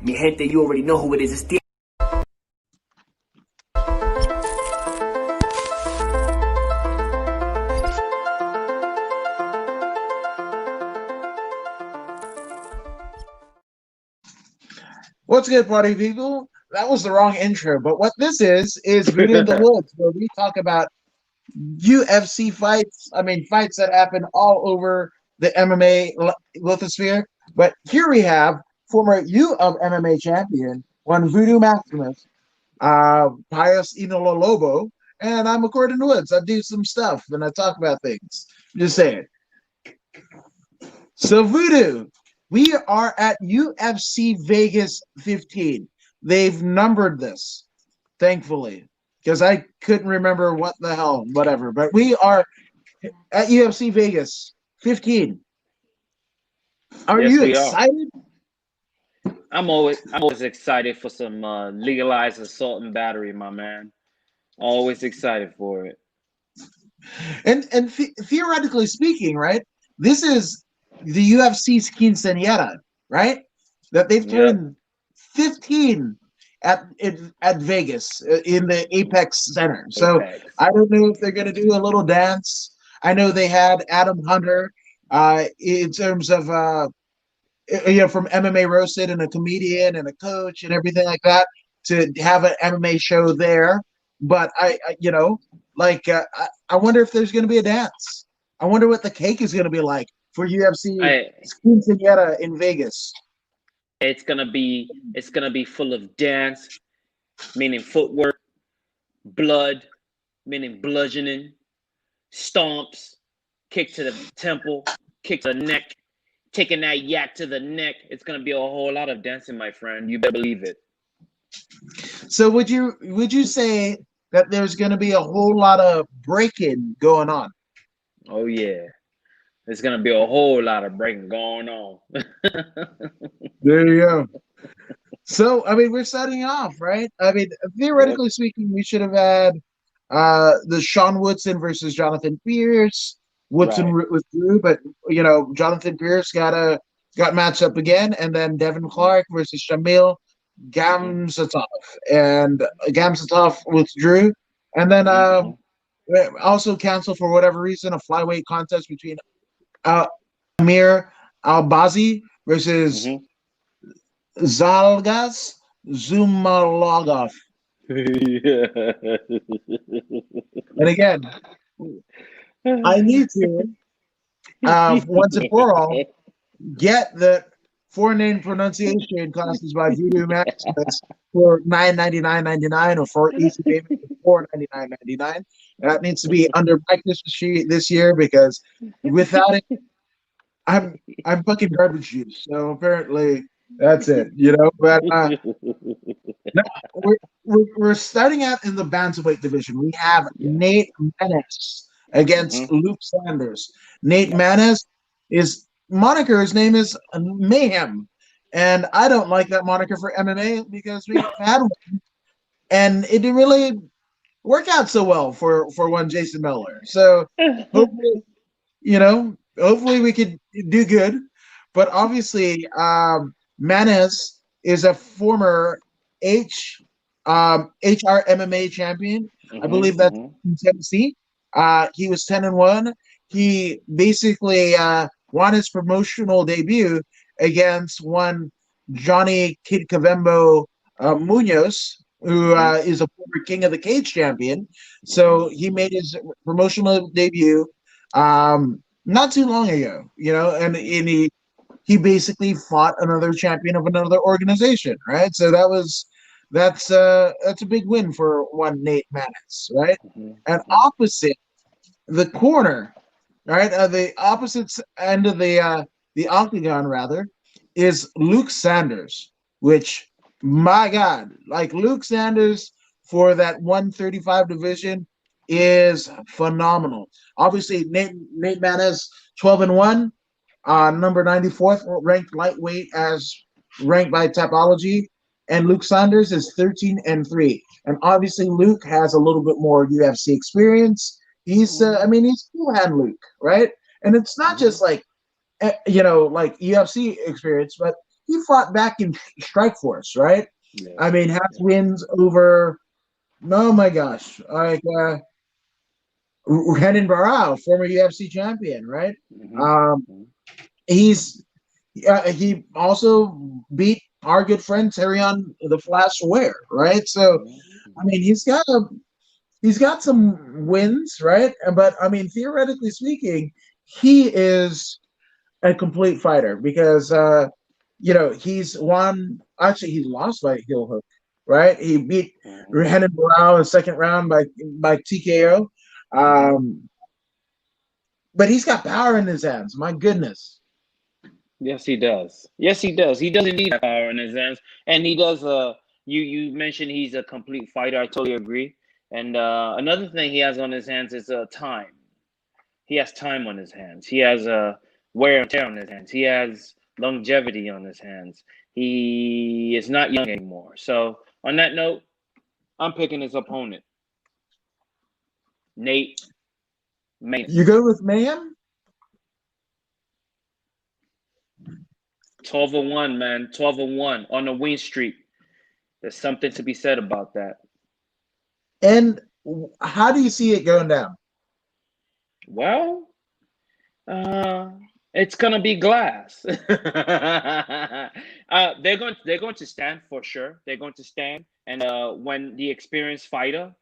Mi gente, you already know who it is. It's the What's good, party people? That was the wrong intro, but what this is Voodoo in the Woods, where we talk about UFC fights. I mean, fights that happen all over the MMA lithosphere. But here we have former U of MMA champion, one Voodoo Maximus, Pius Inololobo, and I'm According to Woods. I do some stuff and I talk about things. Just saying. So Voodoo, we are at UFC Vegas 15. They've numbered this, thankfully, because I couldn't remember what the hell, whatever. But we are at UFC Vegas 15. Are Yes, you we are. excited? I'm always excited for some legalized assault and battery, my man. Always excited for it. And theoretically speaking, right? This is the UFC's quinceañera, right? That they've Yep. turned 15 at Vegas in the Apex Center. So Apex. I don't know if they're going to do a little dance. I know they had Adam Hunter in terms of from MMA Roasted and a comedian and a coach and everything like that to have an MMA show there. But I wonder if there's going to be a dance. I wonder what the cake is going to be like for UFC I, Quinceañera in Vegas. it's gonna be full of dance, meaning footwork, blood, meaning bludgeoning, stomps, kick to the temple, kick to the neck, taking that yak to the neck. It's gonna be a whole lot of dancing, my friend. You better believe it. So would you say that there's going to be a whole lot of breaking going on? Oh yeah. There's gonna be a whole lot of breaking going on. There you go. So, I mean, we're starting off, right? I mean, Yep. theoretically speaking, we should have had the Sean Woodson versus Jonathan Pierce. Woodson Right. withdrew, but Jonathan Pierce got matched up again, and then Devin Clark versus Shamil Hmm. Gamzatov, and Gamzatov withdrew, and then Hmm. also canceled for whatever reason a flyweight contest between uh, Amir Albazi versus Hmm. Zalgas Zumalogov. And again, I need to once and for all get the foreign name pronunciation classes by Voodoo Maximus for $9.99.99 or for easy payment for $4.99.99. That needs to be under my Christmas tree this year because without it, I'm fucking garbage juice. So apparently that's it, But no, we're starting out in the bantamweight division. We have Yeah. Nate Menes against Hmm. Luke Sanders. Nate Yep. Menes is moniker. His name is Mayhem, and I don't like that moniker for MMA because we've had one, and it didn't really work out so well for one Jason Miller. So hopefully, hopefully we could do good. But obviously, Manes is a former H HR MMA champion. I Hmm. believe that's Hmm. in Tennessee. He was 10-1. He basically won his promotional debut against one Johnny Kid Cavembo Munoz, who Hmm. is a former King of the Cage champion. Hmm. So he made his promotional debut not too long ago, and he basically fought another champion of another organization, right? So that's a big win for one Nate Maness, right? And Hmm. opposite the corner, right, the opposite end of the octagon rather is Luke Sanders, which my God, like Luke Sanders for that 135 division is phenomenal. Obviously, Nate Maness 12-1, number 94th ranked lightweight as ranked by Tapology, and Luke Saunders is 13-3. And obviously, Luke has a little bit more UFC experience. I mean, he's cool hand Luke, right? And it's not Hmm. just like like UFC experience, but he fought back in Strike Force, right? Yeah. I mean, has wins over. Oh my gosh, like Renan Barao, former UFC champion, right? Um, he's he also beat our good friend Tyrion the Flash Ware, right? So I mean, he's got some wins, right? But I mean, theoretically speaking, he is a complete fighter because he's won. Actually, he's lost by heel hook, right? He beat Renan Barao in the second round by TKO. But he's got power in his hands. My goodness. Yes, he does. Yes, he does. He does indeed have power in his hands, and he does. You mentioned he's a complete fighter. I totally agree. And another thing he has on his hands is time. He has time on his hands. He has wear and tear on his hands. He has longevity on his hands. He is not young anymore. So on that note, I'm picking his opponent, Nate Maness. You go with Mayhem? 12-1, man. 12-1 on a win streak. There's something to be said about that. And how do you see it going down? Well, it's gonna be glass. They're going to stand for sure. They're going to stand, and when the experienced fighter,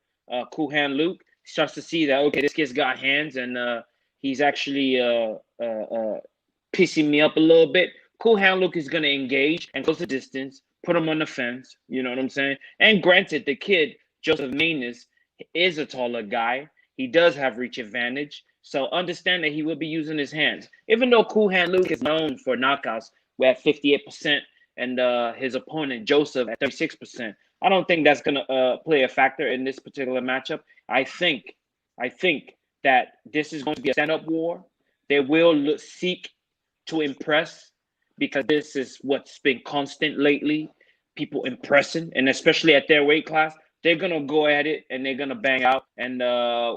Cool Hand Luke, starts to see that okay, this kid's got hands, and he's actually pissing me up a little bit. Cool Hand Luke is gonna engage and goes the distance, put him on the fence. You know what I'm saying? And granted, the kid Joseph Maness is a taller guy. He does have reach advantage. So understand that he will be using his hands. Even though Cool Hand Luke is known for knockouts, we're at 58%, and his opponent Joseph at 36%. I don't think that's gonna play a factor in this particular matchup. I think that this is going to be a stand-up war. They will seek to impress because this is what's been constant lately. People impressing, and especially at their weight class, they're gonna go at it and they're gonna bang out. And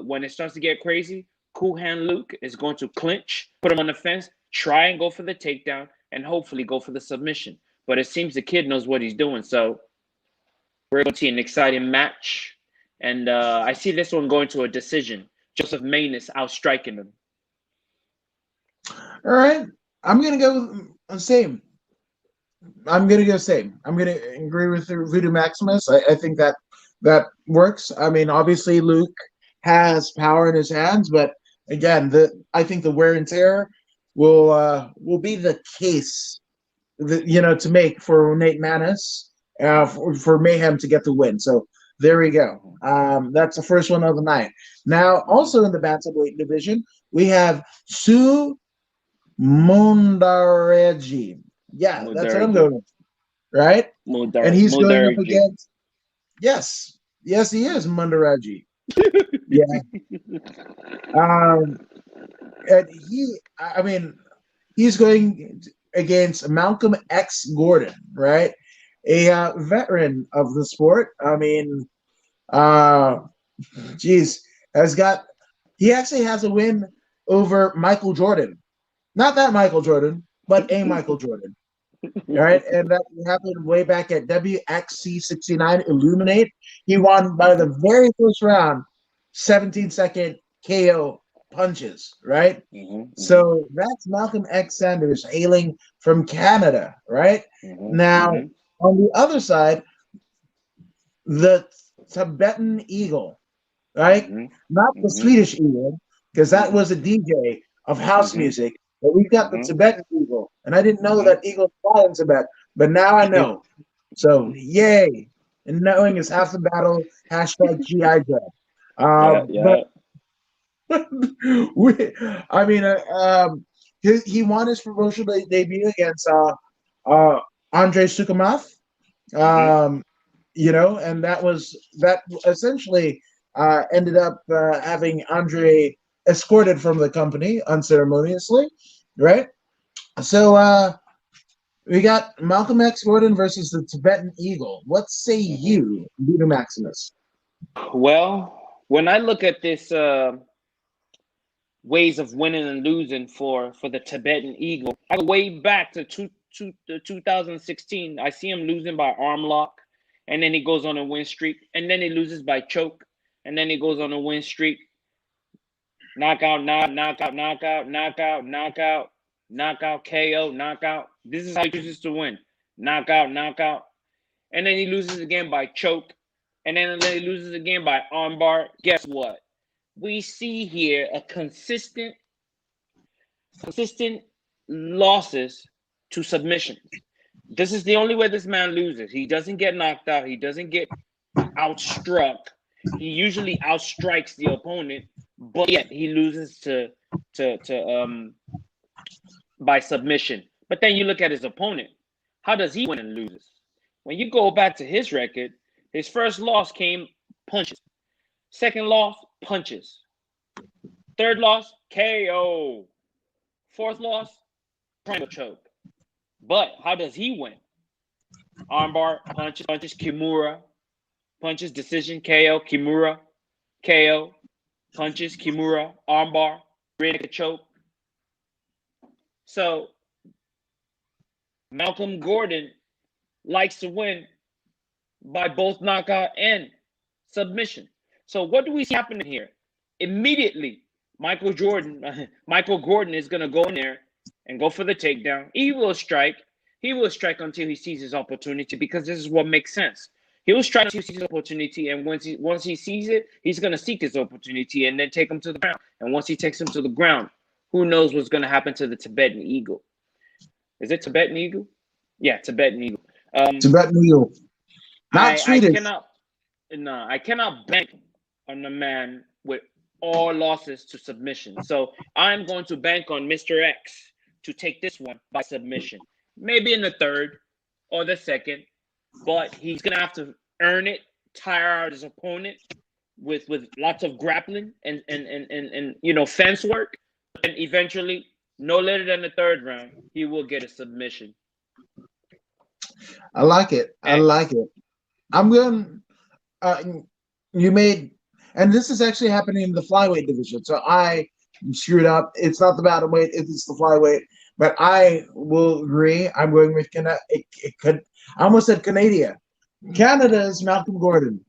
when it starts to get crazy, Cool Hand Luke is going to clinch, put him on the fence, try and go for the takedown, and hopefully go for the submission. But it seems the kid knows what he's doing. So we're going to see an exciting match. And I see this one going to a decision. Joseph Maness outstriking him. All right. I'm going to go with same. I'm going to go same. I'm going to agree with Voodoo Maximus. I think that works. I mean, obviously, Luke has power in his hands, but again, I think the wear and tear will be the case to make for Nate Maness for Mayhem to get the win. So there we go. That's the first one of the night. Now, also in the bantamweight division, we have Sue Mundareji. Yeah, that's what I'm going with. Right? And he's going up against. Yes, he is Mundareji. Yeah. And he's going against Malcolm X Gordon, right? A veteran of the sport. I mean, he actually has a win over Michael Jordan. Not that Michael Jordan, but a Michael Jordan. All right, and that happened way back at WXC 69 Illuminate. He won by the very first round, 17-second KO punches, right? So that's Malcolm X Sanders hailing from Canada, right? Now, on the other side, the Tibetan Eagle, right? Not the Swedish Eagle, because that was a DJ of house music. But we've got the Tibetan Eagle, and I didn't know that eagle fly in Tibet, but now I know. So, yay. And knowing is half the battle, hashtag GI Joe. He won his promotional debut against Andre Sukumath, and that essentially ended up having Andre escorted from the company unceremoniously, right? So we got Malcolm X Gordon versus the Tibetan Eagle. What say you, Voodoo Maximus? Well, when I look at this ways of winning and losing for the Tibetan Eagle, I go way back to 2016, I see him losing by arm lock, and then he goes on a win streak, and then he loses by choke, and then he goes on a win streak. Knockout, knockout, KO, knockout. This is how he chooses to win. Knockout. And then he loses again by choke. And then he loses again by armbar. Guess what? We see here a consistent losses to submissions. This is the only way this man loses. He doesn't get knocked out. He doesn't get outstruck. He usually outstrikes the opponent, but yet he loses to by submission. But then you look at his opponent. How does he win and loses? When you go back to his record, his first loss came punches. Second loss, punches. Third loss, KO. Fourth loss, triangle choke. But how does he win? Armbar, punches, Kimura. Punches, decision, KO, Kimura. KO, punches, Kimura, armbar, rear naked choke. So Malcolm Gordon likes to win by both knockout and submission. So what do we see happening here? Immediately, Michael Gordon is going to go in there and go for the takedown. He will strike. He will strike until he sees his opportunity, because this is what makes sense. He will strike until he sees his opportunity, and once he sees it, he's going to seek his opportunity and then take him to the ground. And once he takes him to the ground, who knows what's going to happen to the Tibetan Eagle? Is it Tibetan Eagle? Yeah, Tibetan Eagle. Tibetan Eagle. Not Swedish. I cannot bank on the man with all losses to submission. So I'm going to bank on Mr. X to take this one by submission. Maybe in the third or the second, but he's going to have to earn it, tire out his opponent with lots of grappling and fence work. And eventually, no later than the third round, he will get a submission. I like it. I'm going. You made, and this is actually happening in the flyweight division. So I screwed up. It's not the bantamweight; it's the flyweight. But I will agree. I'm going with Canada. I almost said Canada. Canada's Malcolm Gordon.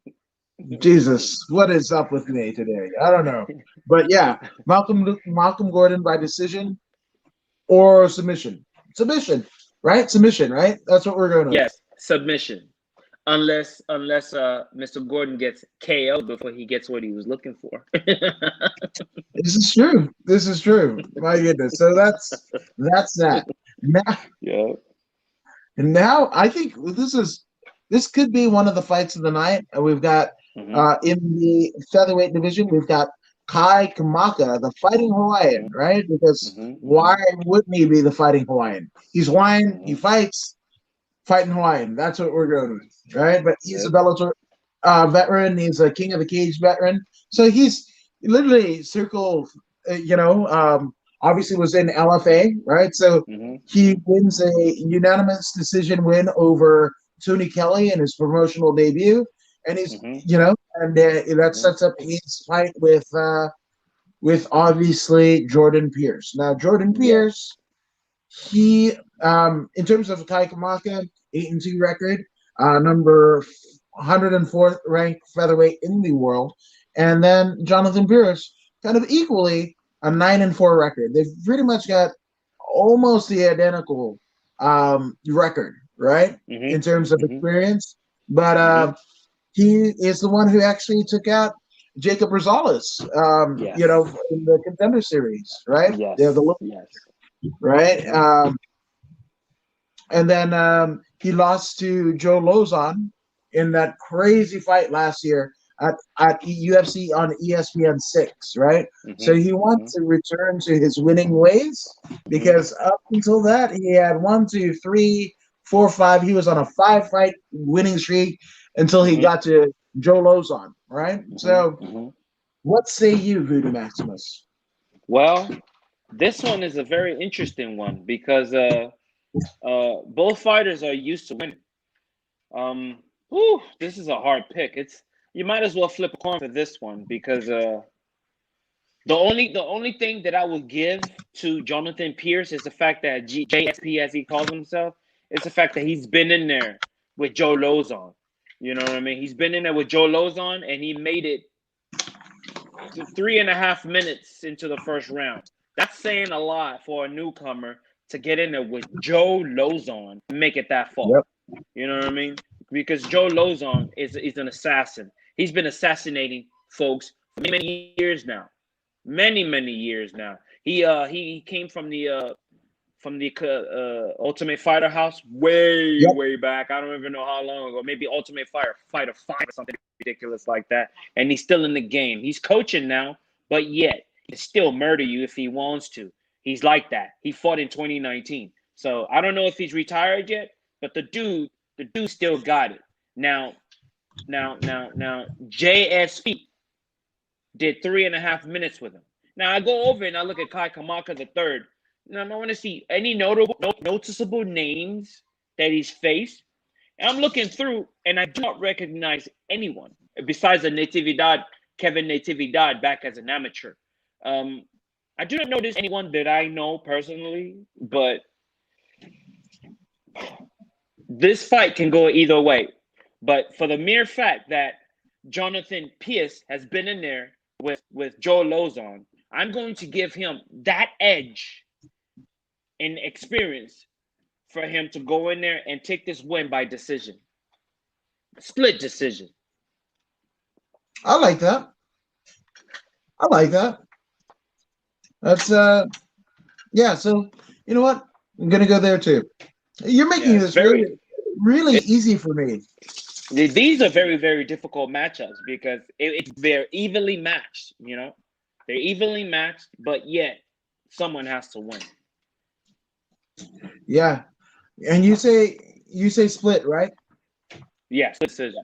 Jesus, what is up with me today? I don't know. But yeah, Malcolm Gordon by decision or submission. Submission, right? Submission, right? That's what we're going with. Yes, submission. Unless Mr. Gordon gets KO before he gets what he was looking for. This is true. My goodness. So that's that. Now, yeah. And now I think this could be one of the fights of the night. We've got in the featherweight division, we've got Kai Kamaka, the Fighting Hawaiian, right? Because why wouldn't he be the Fighting Hawaiian? He's Hawaiian. He fights. Fighting Hawaiian. That's what we're going with, right? But he's a Bellator veteran. He's a King of the Cage veteran. So he's literally obviously was in LFA, right? So he wins a unanimous decision win over Tony Kelly in his promotional debut. And he's, that sets up his fight with obviously Jordan Pierce. Now, Jordan Pierce, he, in terms of Kai Kamaka, 8-2 record, number 104th ranked featherweight in the world, and then Jonathan Pierce, kind of equally a 9-4 record. They've pretty much got almost the identical record, right? In terms of experience, but he is the one who actually took out Jacob Rosales, in the Contender Series, right? Right. And then he lost to Joe Lozon in that crazy fight last year at UFC on ESPN 6, right? So he wants to return to his winning ways, because up until that, he had 1, 2, 3, 4, 5. He was on a 5-fight winning streak until he got to Joe Lozon, right? So what say you, Voodoo Maximus? Well, this one is a very interesting one because both fighters are used to winning. This is a hard pick. You might as well flip a coin for this one, because the only thing that I will give to Jonathan Pierce is the fact that JSP, as he calls himself, It's the fact that he's been in there with Joe Lozon. You know what I mean? He's been in there with Joe Lozon, and he made it to 3.5 minutes into the first round. That's saying a lot for a newcomer to get in there with Joe Lozon and make it that far. Yep. You know what I mean? Because Joe Lozon is an assassin. He's been assassinating folks for many years now. Many years now. He came from the Ultimate Fighter house way back. I don't even know how long ago. Maybe Ultimate Fighter 5 or something ridiculous like that. And he's still in the game. He's coaching now, but yet he can still murder you if he wants to. He's like that. He fought in 2019. So I don't know if he's retired yet, but the dude still got it. Now, JSP did 3.5 minutes with him. Now I go over and I look at Kai Kamaka III. Now I want to see any noticeable names that he's faced. And I'm looking through, and I do not recognize anyone besides Kevin Natividad back as an amateur. I do not notice anyone that I know personally, but this fight can go either way. But for the mere fact that Jonathan Pierce has been in there with Joe Lozon, I'm going to give him that edge and experience for him to go in there and take this win by decision. Split decision. I like that. That's yeah, so you know what? I'm gonna go there too. You're making this really easy for me. These are very, very difficult matchups because they're evenly matched, you know? They're evenly matched, but yet someone has to win. Yeah. And you say split, right? Yeah, split decision.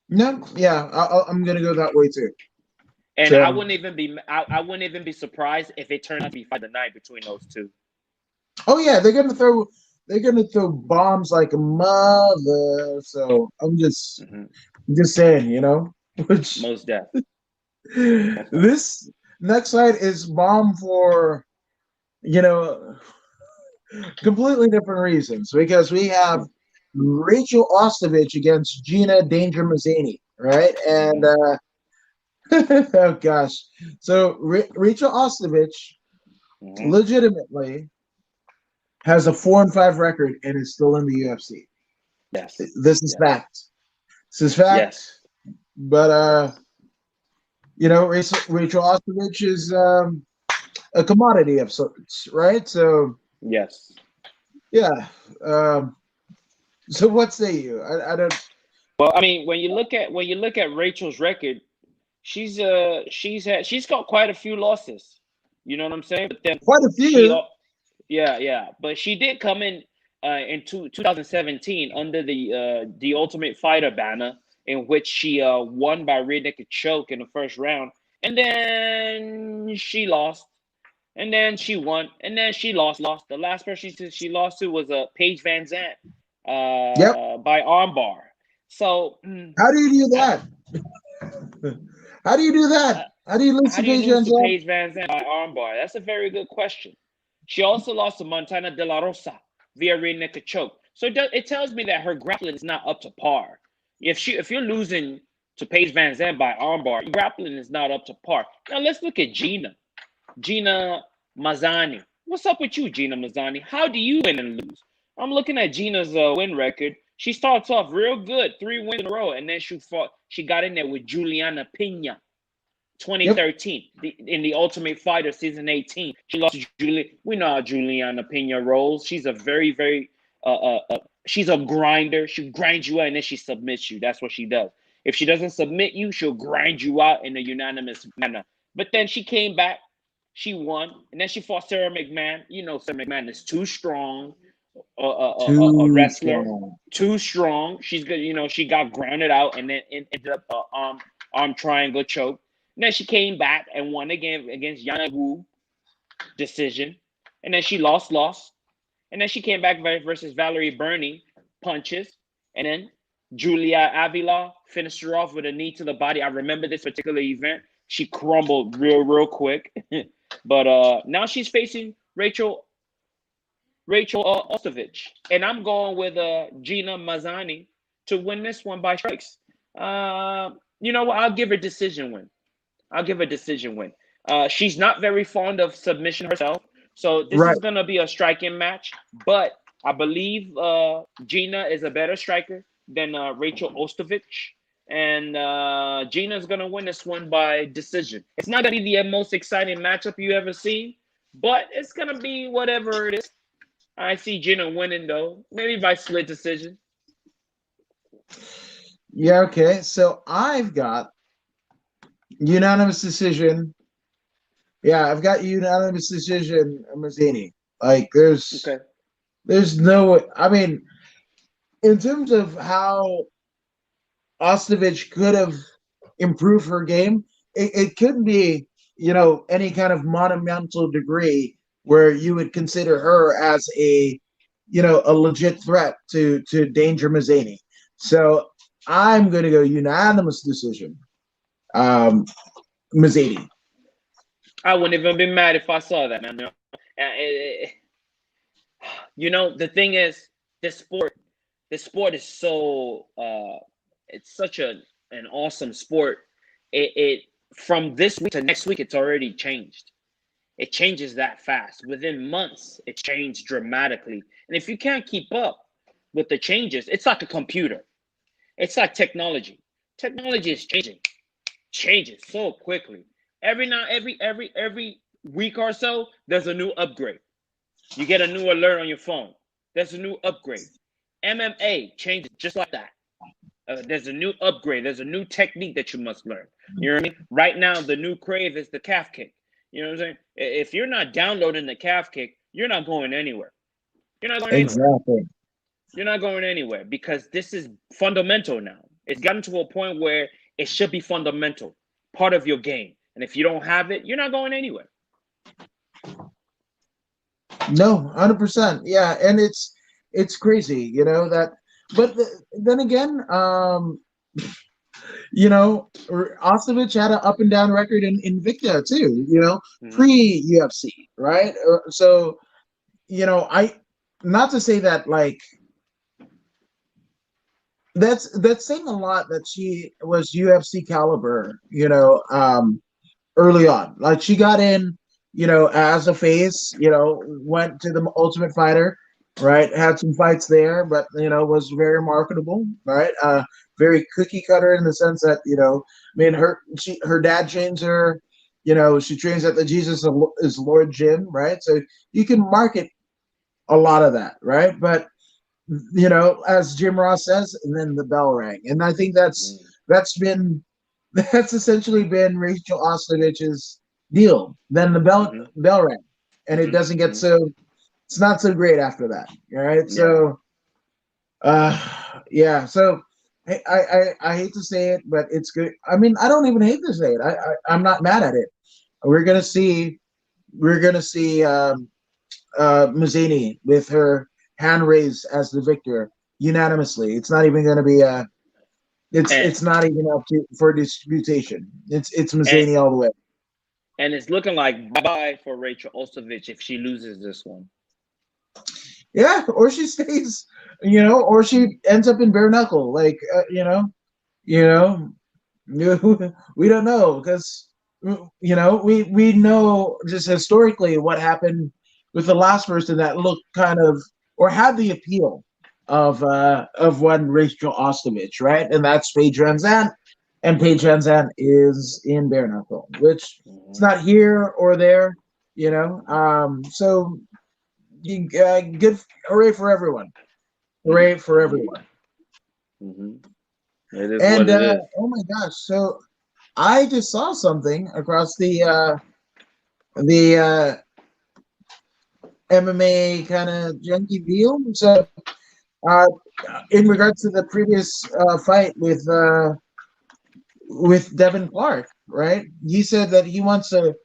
No, yeah, I'm gonna go that way too. And so, I wouldn't even be surprised if it turned out to be fight the night between those two. Oh yeah, they're gonna throw bombs like a mother. So I'm just saying, you know, which most deaf. This next fight is bomb for, you know, completely different reasons, because we have Rachel Ostovich against Gina Danger Mazzini, right? And oh gosh, so Rachel Ostovich legitimately has a 4-5 record and is still in the UFC. Yes, this is fact. This is fact. Yes, but you know, Rachel Ostovich is a commodity of sorts, right? So yes, yeah. So what say you? I don't. Well, I mean, when you look at Rachel's record, she's got quite a few losses. You know what I'm saying? But then quite a few. Yeah. But she did come in 2017 under the Ultimate Fighter banner, in which she won by rear naked choke in the first round, and then she lost, and then she won, and then she lost. The last person she lost to was Paige Van Zandt by armbar. So how do you do that? How do you do that? How do you lose to Paige Van Zandt by armbar? That's a very good question. She also lost to Montana De La Rosa via rear naked choke. So it tells me that her grappling is not up to par. If you're losing to Paige Van Zandt by armbar, your grappling is not up to par. Now let's look at Gina Mazzani. What's up with you, Gina Mazzani? How do you win and lose? I'm looking at Gina's win record. She starts off real good, 3 wins in a row, and then she got in there with Juliana Pena, 2013, in the Ultimate Fighter season 18. She lost to Julia. We know how Juliana Pena rolls. She's a very, very she's a grinder. She grinds you out and then she submits you. That's what she does. If she doesn't submit you, she'll grind you out in a unanimous manner. But then she came back, she won, and then she fought Sarah McMahon. You know, Sarah McMahon is too strong. A wrestler, too strong. She's good. You know, she got grounded out and then ended up arm triangle choke. And then she came back and won again against Yana Wu, decision. And then she lost. And then she came back versus Valerie Burney, punches. And then Julia Avila finished her off with a knee to the body. I remember this particular event. She crumbled real quick. But now she's facing Rachel Rachel Ostovich, and I'm going with Gina Mazzani to win this one by strikes. You know what? I'll give her decision win. I'll give her decision win. She's not very fond of submission herself, so this Right. is gonna be a striking match. But I believe Gina is a better striker than Rachel Ostovich, and Gina's gonna win this one by decision. It's not gonna be the most exciting matchup you ever seen, but it's gonna be whatever it is. I see Gina winning though, maybe by split decision. Yeah, okay. So I've got unanimous decision. Yeah, I've got unanimous decision, Mazzini. Like, Okay. there's no. I mean, in terms of how Ostovich could have improved her game, it couldn't be, any kind of monumental degree where you would consider her as a legit threat to Danger Mazzini. So I'm going to go unanimous decision, Mazzini. I wouldn't even be mad if I saw that, man. The thing is, this sport is so it's such an awesome sport. It from this week to next week, it's already changed. It changes that fast. Within months, it changed dramatically. And if you can't keep up with the changes, it's like a computer. It's like technology. Technology is changes so quickly. Every week or so, there's a new upgrade. You get a new alert on your phone. There's a new upgrade. MMA changes just like that. There's a new upgrade. There's a new technique that you must learn. You know what I mean? Right now, the new crave is the calf kick. You know what I'm saying? If you're not downloading the calf kick, you're not going anywhere. You're not going anywhere. Exactly. You're not going anywhere because this is fundamental now. It's gotten to a point where it should be fundamental, part of your game. And if you don't have it, you're not going anywhere. No, 100%. Yeah, and it's crazy, that. But then again, Ostovich had an up and down record in Invicta too. Pre UFC, right? So, I not to say that like that's saying a lot that she was UFC caliber, early on. Like she got in, as a face, went to the Ultimate Fighter, right? Had some fights there, but was very marketable, right? Very cookie cutter in the sense that her dad trains her. She trains at the Jesus is Lord gym, right? So you can market a lot of that, right? But as Jim Ross says, and then the bell rang, and I think that's essentially been Rachel Ostovich's deal. Then the bell rang, and it doesn't get it's not so great after that. All right, so yeah, so I hate to say it, but it's good. I mean, I don't even hate to say it. I'm not mad at it. We're gonna see Mazzini with her hand raised as the victor unanimously. It's not even going to be it's not even up for disputation. It's Mazzini all the way. And it's looking like bye for Rachel Ostovich if she loses this one. Yeah, or she stays, or she ends up in bare knuckle, like we don't know because we know just historically what happened with the last person that looked kind of or had the appeal of one Rachel Ostovich, right? And that's Paige Van Zandt. And Paige Van Zandt is in bare knuckle, which it's not here or there, So good, hooray for everyone! Hooray for everyone! Mm-hmm. It is And what it is. Oh my gosh! So I just saw something across the MMA kind of junky deal. So, in regards to the previous fight with Devin Clark, right? He said that he wants to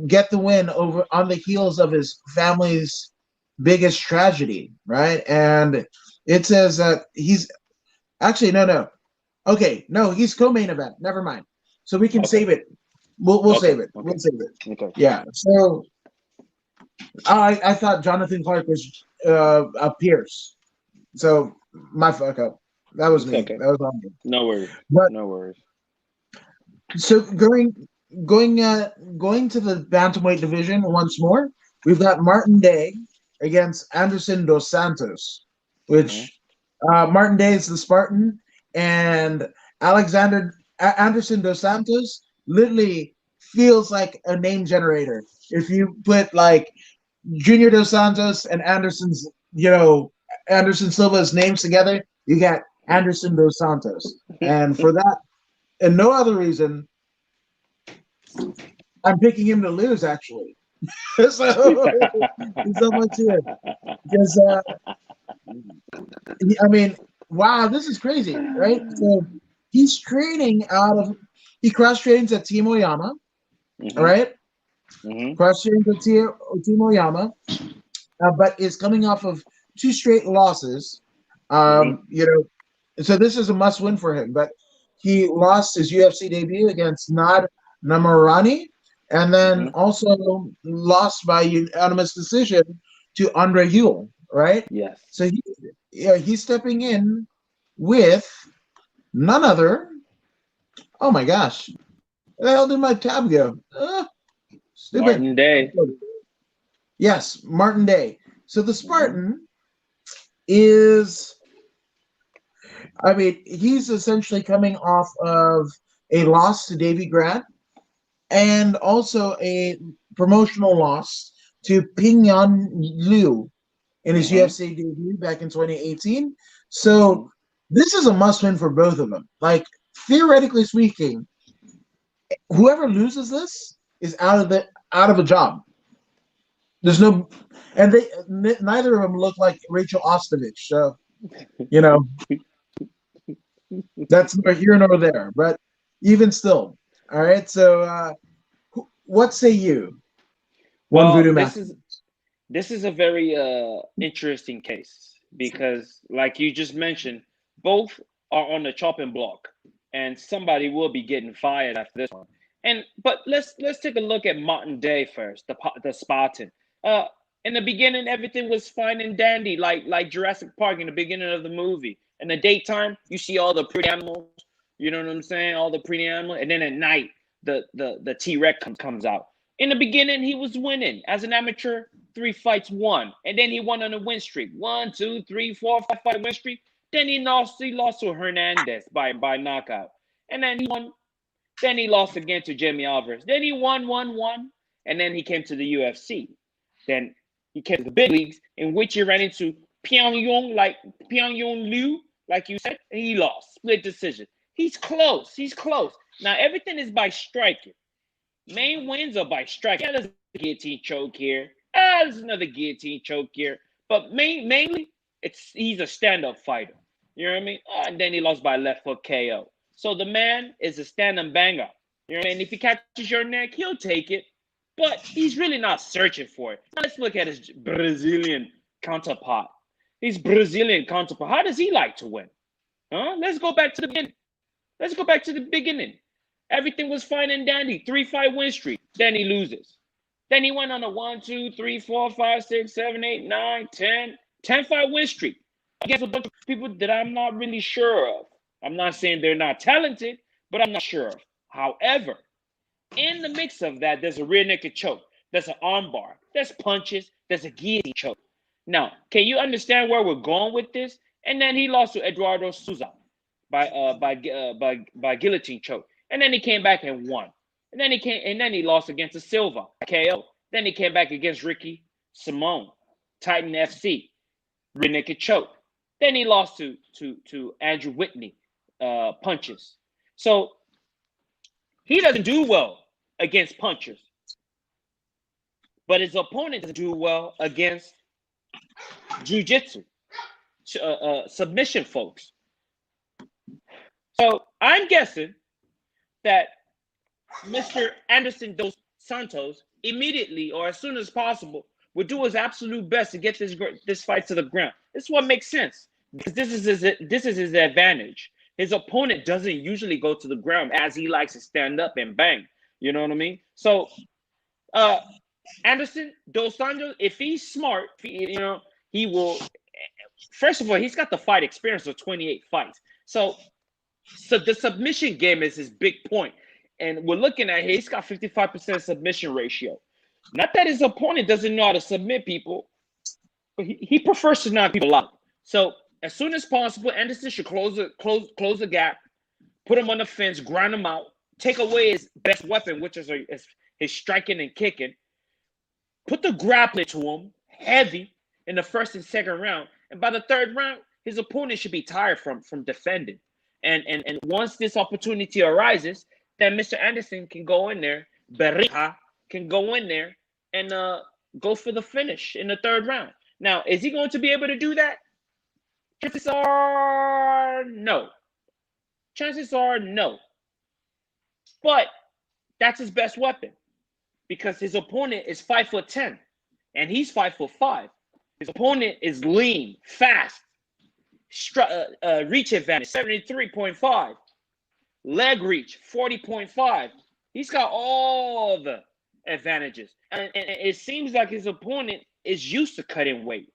get the win over on the heels of his family's biggest tragedy, right? And it says that he's actually no. Okay, no, he's co-main event. Never mind. So we can save it. We'll save it. We'll save it. Okay. Yeah. So I thought Jonathan Clark was a Pierce. So my fuck up. That was It's me. okay. That was on me. No worries. But No worries. so going to the bantamweight division once more, we've got Martin Day against Anderson dos Santos, Hmm. which Martin Day is the Spartan, and Anderson dos Santos literally feels like a name generator. If you put like Junior dos Santos and Anderson Silva's names together, you get Anderson dos Santos, and for that and no other reason, I'm picking him to lose actually. So there's so much here because I mean, wow, this is crazy, right? So he's training out of he cross trains at Team Oyama, all Hmm. right? Hmm. Cross trains at Team Oyama, but is coming off of two straight losses. Hmm. So this is a must win for him. But he lost his UFC debut against Nad Namarani, and then Hmm. also lost by unanimous decision to Andre Ewell, right? Yes. So he's stepping in with none other. Oh my gosh, where the hell did my tab go? Stupid. Martin Day. Yes, Martin Day. So the Hmm. Spartan is, I mean, he's essentially coming off of a loss to Davy Grant and also a promotional loss to Pingyan Liu in his Hmm. UFC debut back in 2018. Hmm. So this is a must win for both of them. Like, theoretically speaking, whoever loses this is out of a job. There's no, and neither of them look like Rachel Ostovich. So you know that's neither here nor there. But even still, all right. So what say you, one Well, voodoo this master? is this is a very interesting case because, like you just mentioned, both are on the chopping block, and somebody will be getting fired after this one. And but let's take a look at Martin Day first, the Spartan. Uh, in the beginning, everything was fine and dandy, like Jurassic Park in the beginning of the movie. In the daytime, you see all the pretty animals. You know what I'm saying? All the pretty animals, and then at night, the T Rex comes out. In the beginning, he was winning as an amateur. 3 fights won, and then he won on a win streak. 1, 2, 3, 4, 5 fight win streak. Then he lost. He lost to Hernandez by knockout, and then he won. Then he lost again to Jimmy Alvarez. Then he won, and then he came to the UFC. Then he came to the big leagues, in which he ran into Pyongyang Liu, like you said, and he lost split decision. He's close. He's close. Now everything is by striking. Main wins are by striking. Yeah, there's a guillotine choke here. There's another guillotine choke here. But mainly, he's a stand-up fighter. You know what I mean? And then he lost by left hook KO. So the man is a stand-up banger. You know what I mean? If he catches your neck, he'll take it. But he's really not searching for it. Now let's look at his Brazilian counterpart. His Brazilian counterpart. How does he like to win? Huh? Let's go back to the beginning. Let's go back to the beginning. Everything was fine and dandy. 3 fight win streak. Then he loses. Then he went on a 1, 2, 3, 4, 5, 6, 7, 8, 9, 10 fight win streak against a bunch of people that I'm not really sure of. I'm not saying they're not talented, but I'm not sure of. However, in the mix of that, there's a rear naked choke, there's an armbar, there's punches, there's a guillotine choke. Now, can you understand where we're going with this? And then he lost to Eduardo Souza by guillotine choke, and then he came back and won. And then he lost against the Silva KO. Then he came back against Ricky Simone, Titan FC, rear naked choke. Then he lost to Andrew Whitney, punches. So he doesn't do well against punchers, but his opponent doesn't do well against jiu-jitsu, submission folks. So I'm guessing that Mr. Anderson dos Santos immediately or as soon as possible would do his absolute best to get this fight to the ground. This is what makes sense because this is his advantage. His opponent doesn't usually go to the ground as he likes to stand up and bang. You know what I mean? So Anderson Dos Anjos, if he's smart, he will. First of all, he's got the fight experience of 28 fights. So the submission game is his big point. And we're looking at he's got 55% submission ratio. Not that his opponent doesn't know how to submit people, but he prefers to knock people out. So as soon as possible, Anderson should close the gap, put him on the fence, grind him out, take away his best weapon, which is his striking and kicking. Put the grappling to him heavy in the first and second round. And by the third round, his opponent should be tired from defending. And once this opportunity arises, then Mr. Anderson can go in there, Berija can go in there and go for the finish in the third round. Now, is he going to be able to do that? Chances are no. Chances are no. But that's his best weapon because his opponent is 5'10", and he's 5'5". His opponent is lean, fast, reach advantage 73.5, leg reach 40.5. He's got all the advantages, and it seems like his opponent is used to cutting weight.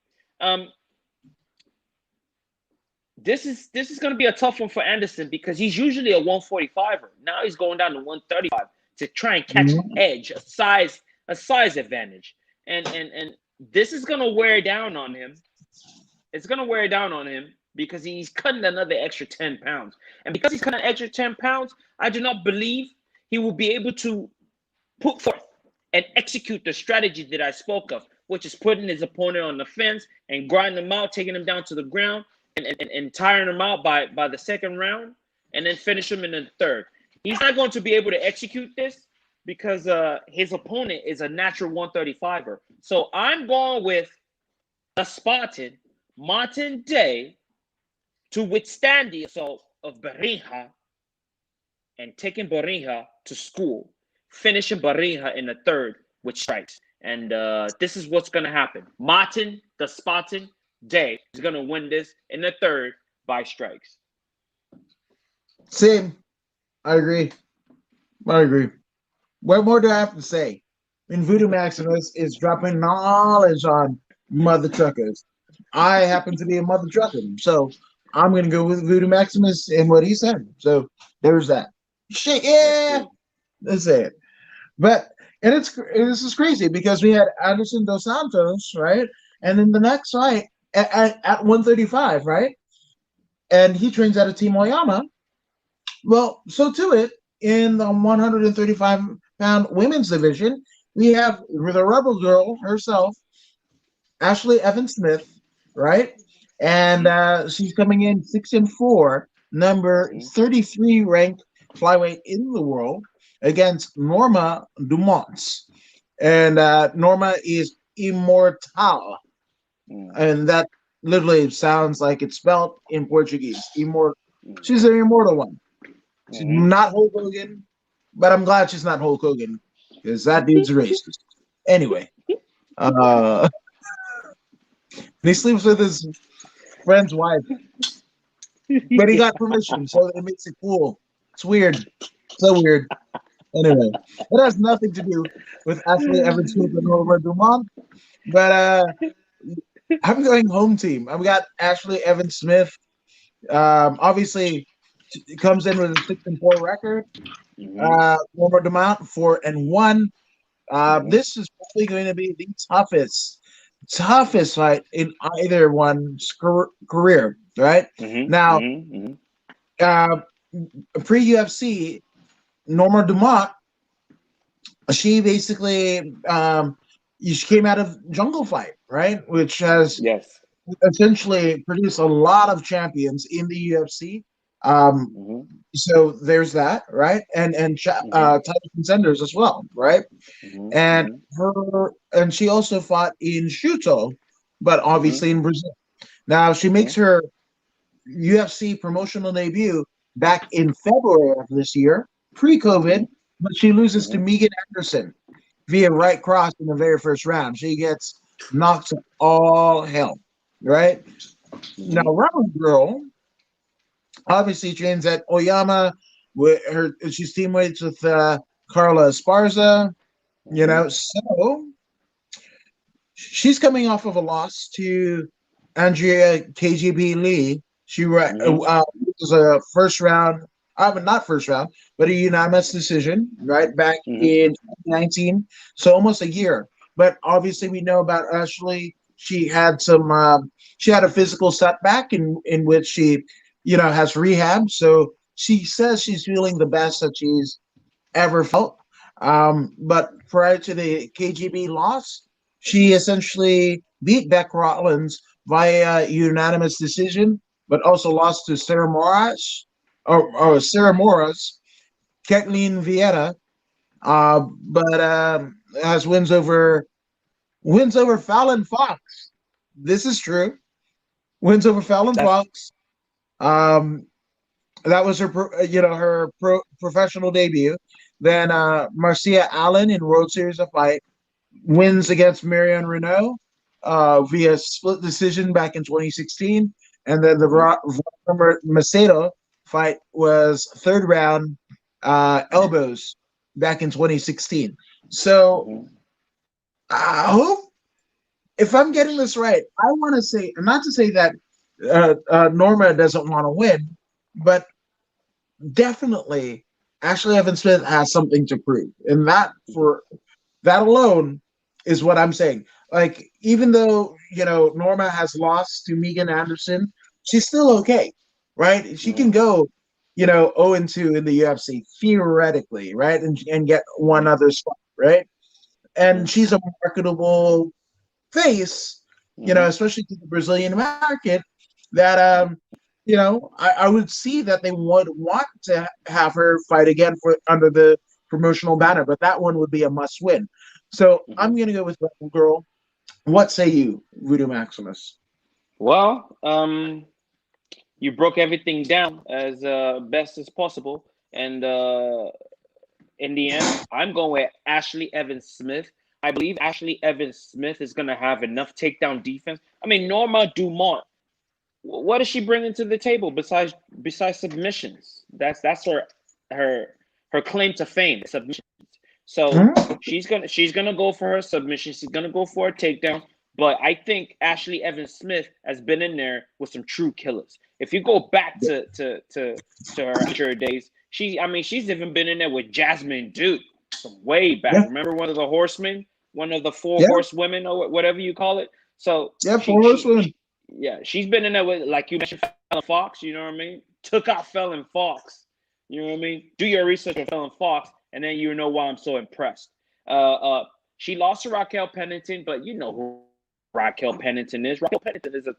This is going to be a tough one for Anderson because he's usually a 145er. Now he's going down to 135 to try and catch an edge, a size advantage, and this is going to wear down on him. It's going to wear down on him because he's cutting another extra 10 pounds, and because he's cutting an extra 10 pounds, I do not believe he will be able to put forth and execute the strategy that I spoke of, which is putting his opponent on the fence and grinding him out, taking him down to the ground, and tiring him out by the second round, and then finish him in the third. He's not going to be able to execute this because his opponent is a natural 135er. So I'm going with the Spartan, Martin Day, to withstand the assault of Berija and taking Berija to school, finishing Berija in the third with strikes. And this is what's going to happen. Martin, the Spartan Day, is going to win this in the third by strikes. Same. I agree. What more do I have to say? I mean, Voodoo Maximus is dropping knowledge on mother truckers. I happen to be a mother trucker, so I'm going to go with Voodoo Maximus and what he said. So there's that. Shit, yeah, that's it. But this is crazy because we had Anderson Dos Santos, right? And then the next fight at 135, right? And he trains out of Team Oyama. Well, so to it, in the 135-pound women's division, we have the Rebel Girl herself, Ashley Evans Smith, right? And she's coming in 6-4, number 33 ranked flyweight in the world, against Norma Dumont. And Norma is immortal. And that literally sounds like it's spelled in Portuguese. Immortal. She's an immortal one. She's not Hulk Hogan, but I'm glad she's not Hulk Hogan because that dude's racist. Anyway, he sleeps with his friend's wife, but he got permission, so it makes it cool. It's weird. So weird. Anyway, it has nothing to do with Ashley Evans Smith and Norma Dumont, but I'm going home team. I've got Ashley Evans Smith. Obviously, comes in with a 6-4 record. Norma Dumont 4-1. This is probably going to be the toughest fight in either one's career, right? Now, pre-UFC, Norma Dumont, she basically she came out of Jungle Fight, right? Which has essentially produced a lot of champions in the UFC. So there's that, right? And title contenders as well, right? And she also fought in Shuto, but obviously in Brazil. Now she makes her UFC promotional debut back in February of this year, pre-COVID, but she loses to Megan Anderson via right cross in the very first round. She gets knocked to all hell, right? Now, Rebel Girl obviously trains at Oyama. She's teammates with Carla Esparza, you know. So she's coming off of a loss to Andrea KGB Lee. She Mm-hmm. was a first round, not first round, but a unanimous decision, right back Mm-hmm. in 2019. So almost a year. But obviously, we know about Ashley. She had a physical setback in which she, has rehab. So she says she's feeling the best that she's ever felt. But prior to the KGB loss, she essentially beat Beck Rollins via unanimous decision, but also lost to Sarah Moras or Sarah Moras, Kathleen Vieira, but has wins over Fallon Fox. This is true. Wins over Fallon That's Fox. Um, that was her professional debut. Then Marcia Allen in World Series of Fight wins against Marion Renault via split decision back in 2016, and then the mm-hmm. Macedo fight was third round elbows back in 2016. So Mm-hmm. I hope, if I'm getting this right, I want to say, not to say that Norma doesn't want to win, but definitely Ashley Evans Smith has something to prove, and that alone is what I'm saying. Like, even though Norma has lost to Megan Anderson, she's still okay, right? She can Mm-hmm. go 0-2 in the UFC theoretically, right, and get one other spot, right? And Mm-hmm. she's a marketable face, Mm-hmm. especially to the Brazilian market, that I would see that they would want to have her fight again for under the promotional banner, but that one would be a must win. So Mm-hmm. I'm gonna go with Rebel Girl. What say you, Voodoo Maximus? Well, you broke everything down as best as possible, and in the end, I'm going with Ashley Evans Smith. I believe Ashley Evans Smith is going to have enough takedown defense. I mean, Norma Dumont, what is she bringing to the table besides submissions? That's her her claim to fame, submissions. So Hmm? she's gonna go for her submission. She's gonna go for a takedown. But I think Ashley Evans Smith has been in there with some true killers. If you go back to her amateur days, she's even been in there with Jasmine Duke from way back. Yeah, Remember one of the horsemen, one of the four yeah, horsewomen or whatever you call it. So yeah. For horsewomen. yeah, she's been in there with, like you mentioned, Fallon Fox. You know what I mean? Took out Fallon Fox. You know what I mean? Do your research on Fallon Fox, and then you know why I'm so impressed. Uh, uh, she lost to Raquel Pennington, but you know who Raquel Pennington is. Raquel Pennington is a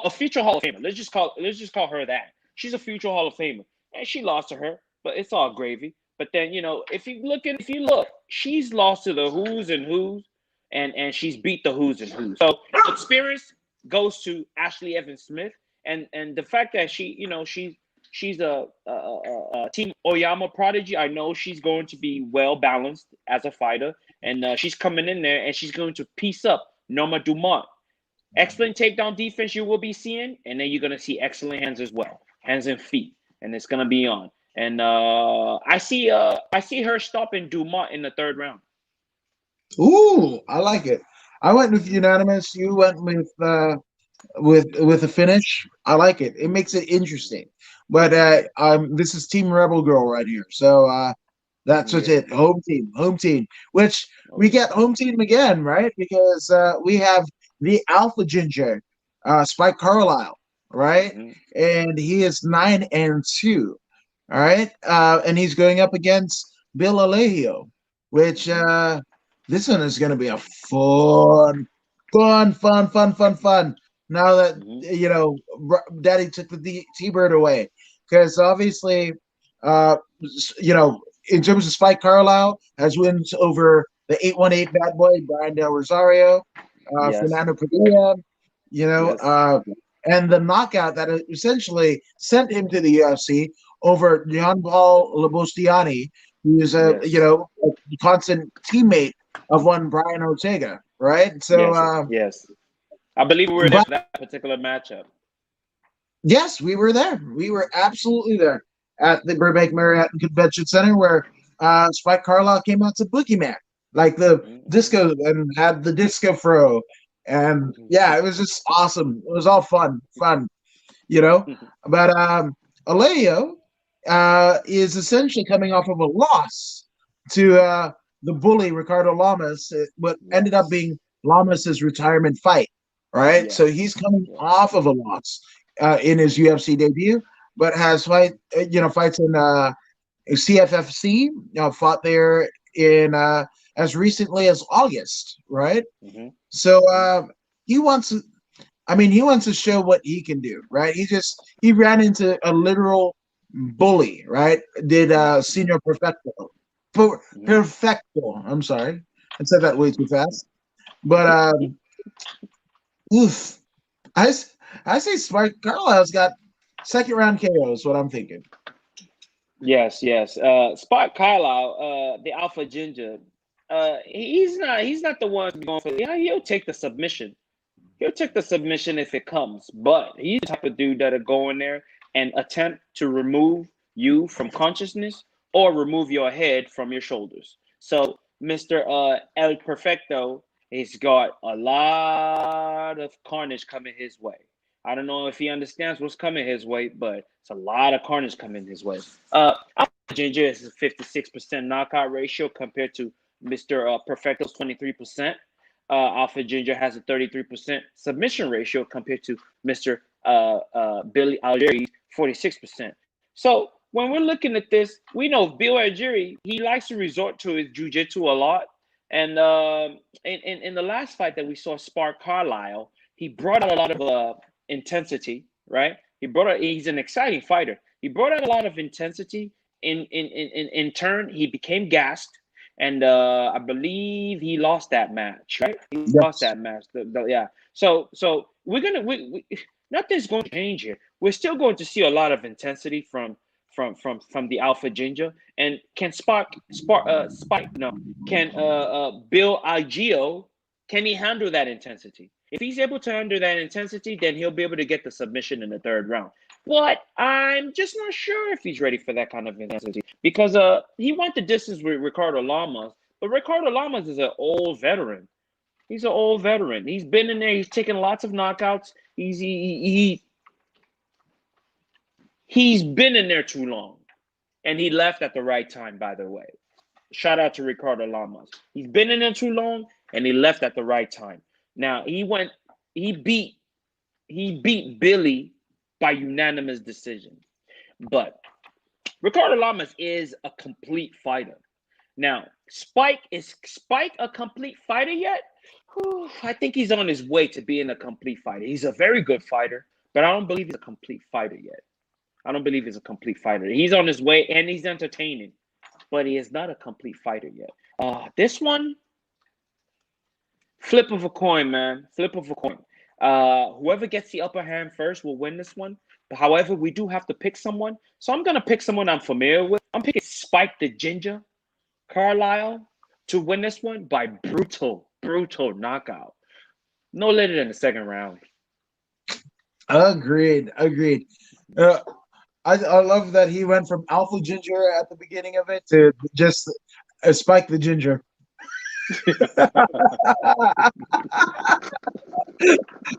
future Hall of Famer. Let's just call her that. She's a future Hall of Famer, and she lost to her, but it's all gravy. But then if you look, she's lost to the who's and who's, and she's beat the who's and who's. So experience goes to Ashley Evans Smith, and the fact that she's a Team Oyama prodigy. I know she's going to be well balanced as a fighter, and she's coming in there and she's going to piece up Norma Dumont. Excellent takedown defense you will be seeing, and then you're gonna see excellent hands as well, hands and feet, and it's gonna be on. And I see her stopping Dumont in the third round. Ooh, I like it. I went with unanimous. You went with a finish. I like it. It makes it interesting. But this is Team Rebel Girl right here. So that's what's Yeah. it. Home team. Which we Okay. get home team again, right? Because we have the Alpha Ginger, Spike Carlisle, right? Mm-hmm. And he is 9-2. All right, and he's going up against Bill Alejio, which Mm-hmm. this one is going to be a fun. Now that Mm-hmm. Daddy took the T-Bird away, because obviously, uh, in terms of Spike Carlisle, has wins over the 818 bad boy Brian Del Rosario, Yes. Fernando Padilla, Yes. and the knockout that essentially sent him to the UFC over John Paul Labostiani, who is Yes. a constant teammate of one Brian Ortega, right? So, Yes. Yes. I believe we were there but for that particular matchup. yes, we were there. We were absolutely there at the Burbank Marriott Convention Center, where Spike Carlisle came out to Boogeyman. like the Mhm. disco, and had the disco fro. And yeah, it was just awesome. It was all fun, you know. But Aleo is essentially coming off of a loss to the bully Ricardo Lamas. What ended up Yes. being Lamas's retirement fight, right? So Yes. he's coming Yes. off of a loss in his Mhm. UFC debut, but has fights in CFFC. Fought there in as recently as August, right? Mhm. So Mhm. he wants to. I mean, he wants to show what he can do, right? He ran into a literal bully, right? Did Mhm. Mhm. Senior Mhm. Perfecto. I'm sorry, I said that way too fast. But oof, I s- I say Smart Carlisle's got second round KOs. What I'm thinking. Yes, yes. Spot Carlisle, the Alpha Ginger. He's not the one to be going for. Yeah, he'll take the submission. He'll take the submission if it comes. But he's the type of dude that'll go in there and attempt to remove you from consciousness or remove your head from your shoulders. So Mr. El Perfecto, he's got a lot of carnage coming his way. I don't know if he understands what's coming his way, but it's a lot of carnage coming his way. Ginger is a 56% knockout ratio compared to Mr. Perfecto's 23%. Alpha Ginger has a 33% submission ratio compared to Mr. Billy Algieri's 46%. So when we're looking at this, we know Bill Algieri, he likes to resort to his jujitsu a lot. And in the last fight that we saw, Spark Carlisle, he brought out a lot of intensity, right? He's an exciting fighter. He brought out a lot of intensity. In turn, he became gassed, and I believe he lost that match, right? He lost Yes. that match. Yeah. So we're gonna nothing's going to change here. We're still going to see a lot of intensity from the Alpha Ginger. And can Spike no can Bill Igeo, can he handle that intensity? If he's able to handle that intensity, then he'll be able to get the submission in the third round. But I'm just not sure if he's ready for that kind of intensity because he went the distance with Ricardo Lamas, but Ricardo Lamas is an old veteran. He's an old veteran. He's been in there. He's taken lots of knockouts. He's been in there too long, and he left at the right time. By the way, shout out to Ricardo Lamas. He's been in there too long, and he left at the right time. Now he went. He beat. He beat Billy by unanimous decision. But Ricardo Lamas is a complete fighter. Now, is Spike a complete fighter yet? Whew, I think he's on his way to being a complete fighter. He's a very good fighter, but I don't believe he's a complete fighter yet. I don't believe he's a complete fighter. He's on his way and he's entertaining, but he is not a complete fighter yet. This one, flip of a coin, man. Flip of a coin. Whoever gets the upper hand first will win this one. But however, we do have to pick someone. So I'm gonna pick someone I'm familiar with. I'm picking Spike the Ginger Carlisle to win this one by brutal knockout. No later than the second round. Agreed. Uh, I love that he went from Alpha Ginger at the beginning of it to just Spike the Ginger.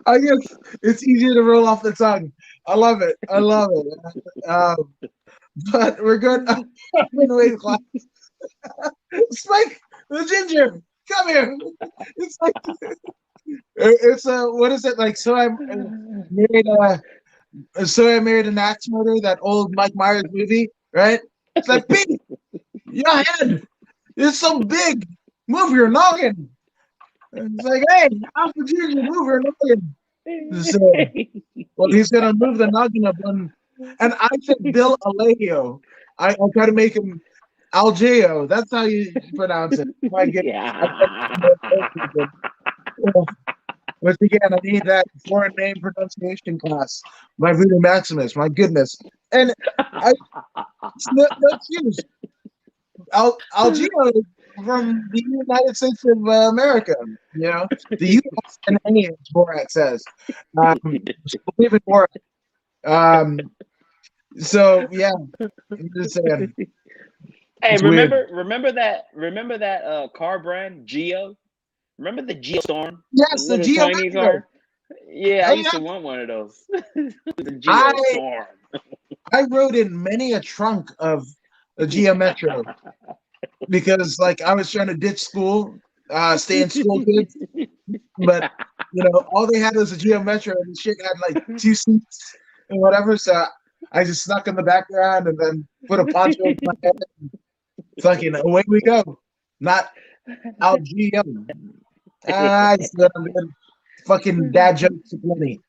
I guess it's easier to roll off the tongue. I love it. I love it. But we're good. Wait, Spike the Ginger, come here. It's like it's what is it like? Married so I married an axe murderer. That old Mike Myers movie, right? It's like Pete, your head is so big. Move your noggin. And it's like, hey, Alpha Junior, move your noggin. So, well, he's gonna move the noggin of one. And I said Bill Alejo. I try to make him Algeo. That's how you pronounce it. I get Yeah. which again, I need that foreign name pronunciation class. My Voodoo Maximus, my goodness. And I, no excuse. Algeo from the United States of America. You know, the U.S. and A, as Borat says. Believe in Borat. Um, so yeah, I'm just saying. Hey, It's weird. remember that car brand, Geo? Remember the Geo Storm? The Yes, the little Geo tiny Metro. car? Yeah, I Oh used yeah, to want one of those. The Geo I Storm. I rode in many a trunk of a Geo Metro because like I was trying to ditch school, stay in school kids, but all they had was a Geo Metro and the shit had like two seats and whatever. So I just snuck in the background and then put a poncho over my head. Fucking away we go. Not out Geo. It's not good. Fucking dad jokes plenty.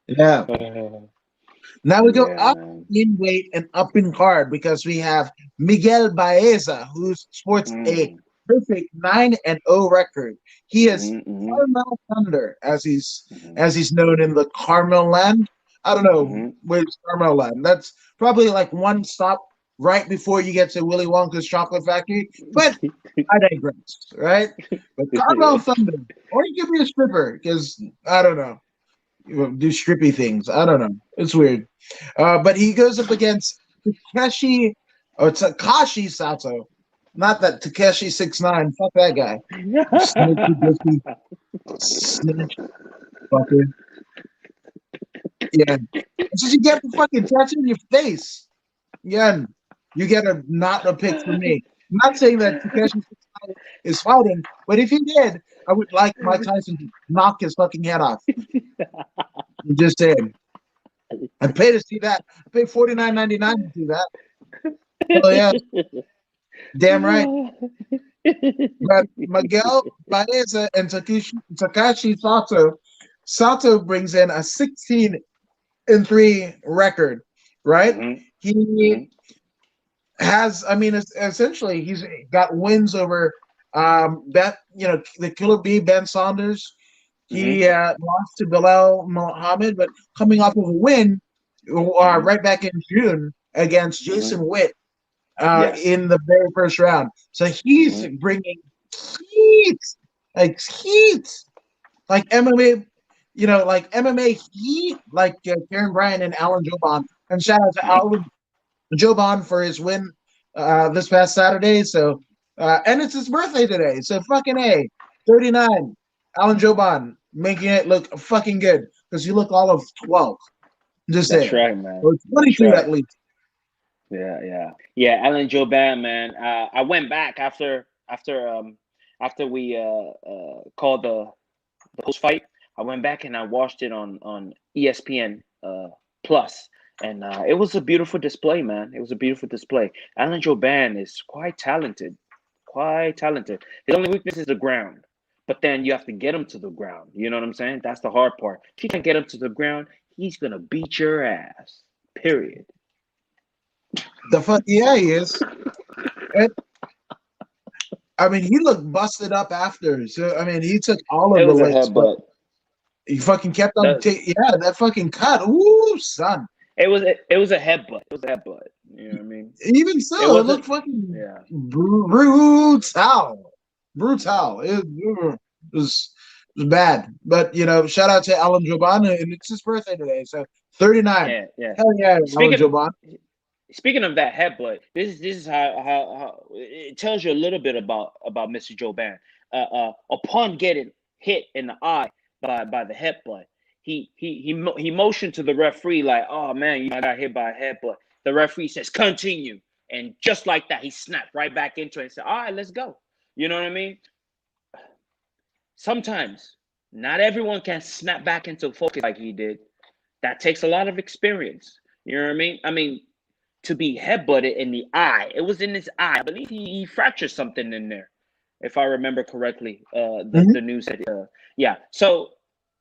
Yeah. Now we go Yeah, up man. in weight and up in card because we have Miguel Baeza, who sports a Mm. perfect 9-0 record. He is Mm-hmm, Carmel Thunder, mm-hmm, as he's known in the Carmel land. I don't know mm-hmm. where's Carmel land. That's probably like one stop right before you get to Willy Wonka's chocolate factory. But I digress, right? But Carmel Thunder, or you give me a stripper, because I don't know, do strippy things. I don't know. It's weird. But he goes up against Takeshi or Takashi Sato. Not that Takeshi 6ix9ine. Fuck that guy. Snitchy, bitchy, snitch, fucker. Yeah. It's just you get the fucking tattoo in your face. Yeah. You get a not a pick from me. I'm not saying that Takeshi 6ix9ine is fighting, but if he did, I would like Mike Tyson to knock his fucking head off. I'm just saying. I'd pay to see that. I paid $49.99 to see that. Oh yeah, damn right. But Miguel Baeza and Takashi Sato. Sato brings in a 16-3 record, right? Mm-hmm, He mm-hmm, has, I mean, essentially, he's got wins over the Killer Bee, Ben Saunders. mm-hmm, He lost to Bilal Muhammad, but coming off of a win mm-hmm, right back in June against mm-hmm. Jason Witt Yes. in the very first round. So he's Mm-hmm. bringing heat, heat, like MMA, like MMA heat, like Karen Bryan and Alan Jobon. And shout out to Mm-hmm. Alan Jobon for his win this past Saturday. So, and it's his birthday today. So fucking A, 39. Alan Jobon making it look fucking good because you look all of 12. Just That's saying. right, man. Or That's 22 right. at least. Yeah, yeah, yeah. Alan Joban, man. I went back after we called the post fight. I went back and I watched it on ESPN Plus, and it was a beautiful display, man. It was a beautiful display. Alan Joban is quite talented, quite talented. His only weakness is the ground, but then you have to get him to the ground. You know what I'm saying? That's the hard part. If you can't get him to the ground, he's gonna beat your ass. Period. The fuck, yeah, he is. And, I mean, he looked busted up after. So, I mean, he took all It of the was a licks, but headbutt. he fucking kept on The taking, yeah, that fucking cut. Ooh, son. it was a headbutt. It was a headbutt. You know what I mean? Even It so, it wasn't. looked fucking Yeah. brutal. Brutal. It was bad. But, shout out to Alan Jobana, and it's his birthday today. So, 39. Yeah. Yeah. Hell yeah, Alan Speaking Jobana. speaking of that headbutt, this is how it tells you a little bit about Mr. Joe Ban. Upon getting hit in the eye by the headbutt, he motioned to the referee like, "Oh man, you got hit by a headbutt." The referee says, "Continue," and just like that, he snapped right back into it and said, "All right, let's go." You know what I mean? Sometimes not everyone can snap back into focus like he did. That takes a lot of experience. You know what I mean? I mean, to be headbutted in the eye. It was in his eye. I believe he fractured something in there, if I remember correctly. Mhm. The news said, yeah. So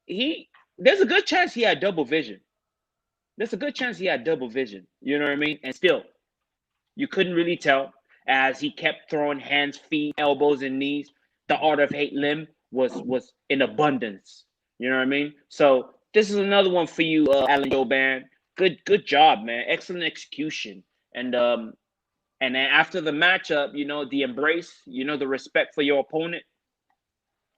he there's a good chance he had double vision. There's a good chance he had double vision. You know what I mean? And still, you couldn't really tell as he kept throwing hands, feet, elbows, and knees. The art of hate limb was in abundance. You know what I mean? So this is another one for you, Alan Joban. Good job, man. Excellent execution. And then after the matchup, the embrace, the respect for your opponent.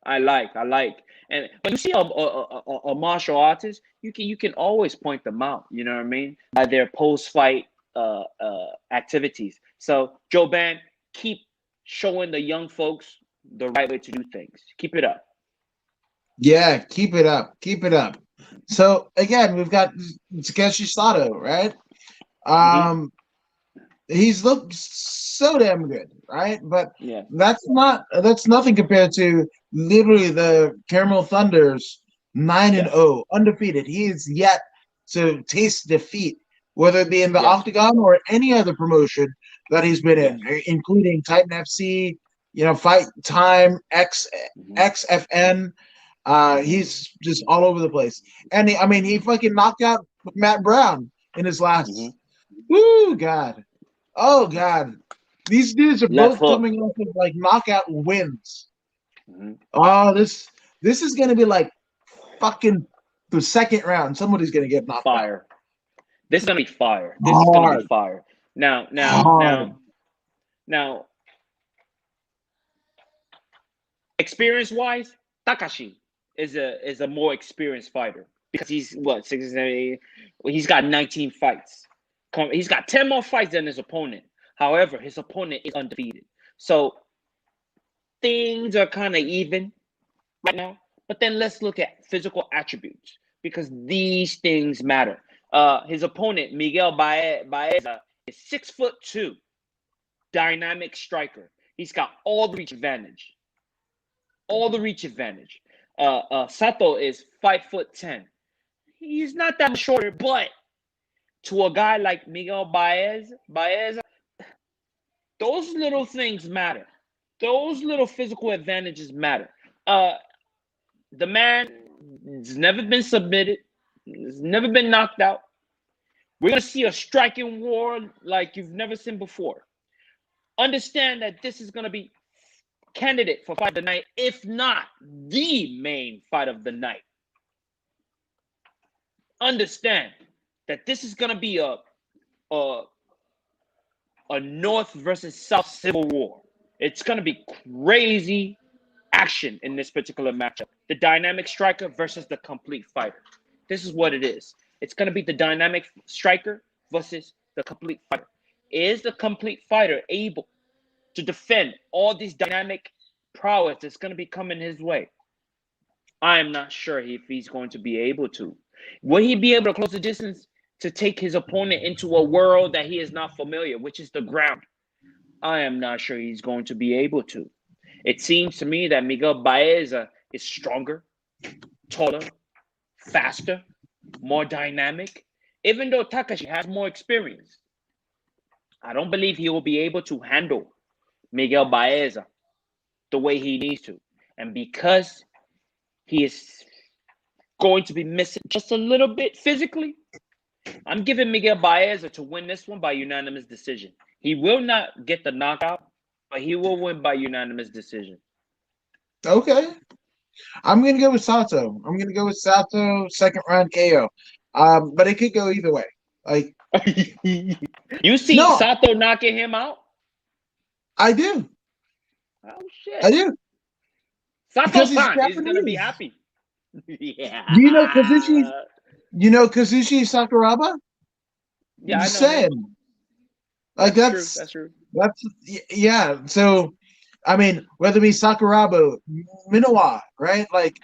I like. And when you see a martial artist, you can always point them out. You know what I mean? By their post fight activities. So Joe Ban, keep showing the young folks the right way to do things. Keep it up. Yeah, keep it up. Keep it up. So again, we've got Takeshi Sato, right? Mm-hmm. He's looked so damn good, right? But Yeah. that's nothing compared to literally the Caramel Thunders 9-0, undefeated. He is yet to taste defeat, whether it be in the Yes. Octagon or any other promotion that he's been in, Yes. including Titan FC, Fight Time, Mm-hmm. XFN. He's just all over the place. And he fucking knocked out Matt Brown in his Mm-hmm. last. Woo, God. Oh God, these dudes are Left both hook. coming off of like knockout wins. Mm-hmm. Oh, this is gonna be like fucking the second round. Somebody's gonna get knocked out. Fire. This is gonna be fire. This is gonna be Hard, fire. Now, hard. experience wise, Takashi is a more experienced fighter because he's what 67. He's got 19 fights. He's got 10 more fights than his opponent. However, his opponent is undefeated. So things are kind of even right now. But then let's look at physical attributes because these things matter. His opponent, Miguel Baeza, is 6'2", dynamic striker. He's got all the reach advantage. All the reach advantage. Sato is 5'10". He's not that much shorter, but to a guy like Miguel Baeza, those little things matter. Those little physical advantages matter. The man has never been submitted. Has never been knocked out. We're going to see a striking war like you've never seen before. Understand that this is going to be candidate for fight of the night, if not the main fight of the night. Understand that this is going to be a North versus South civil war. It's going to be crazy action in this particular matchup. The dynamic striker versus the complete fighter. This is what it is. It's going to be the dynamic striker versus the complete fighter. Is the complete fighter able to defend all these dynamic prowess that's going to be coming his way? I am not sure if he's going to be able to. Will he be able to close the distance to take his opponent into a world that he is not familiar, which is the ground? I am not sure he's going to be able to. It seems to me that Miguel Baeza is stronger, taller, faster, more dynamic. Even though Takashi has more experience, I don't believe he will be able to handle Miguel Baeza the way he needs to. And because he is going to be missing just a little bit physically, I'm giving Miguel Baeza to win this one by unanimous decision. He will not get the knockout, but he will win by unanimous decision. Okay. I'm gonna go with Sato. I'm gonna go with Sato second round KO. But it could go either way. Like you see no, Sato knocking him out? I do. Oh shit. I do. Sato-san is gonna be happy. Yeah. Do you know Kazushi? You know Kazushi Sakuraba? Yeah, I'm I just know saying. him. Like That's true. That's yeah. So I mean, whether it be Sakuraba, Minowa, right? Like,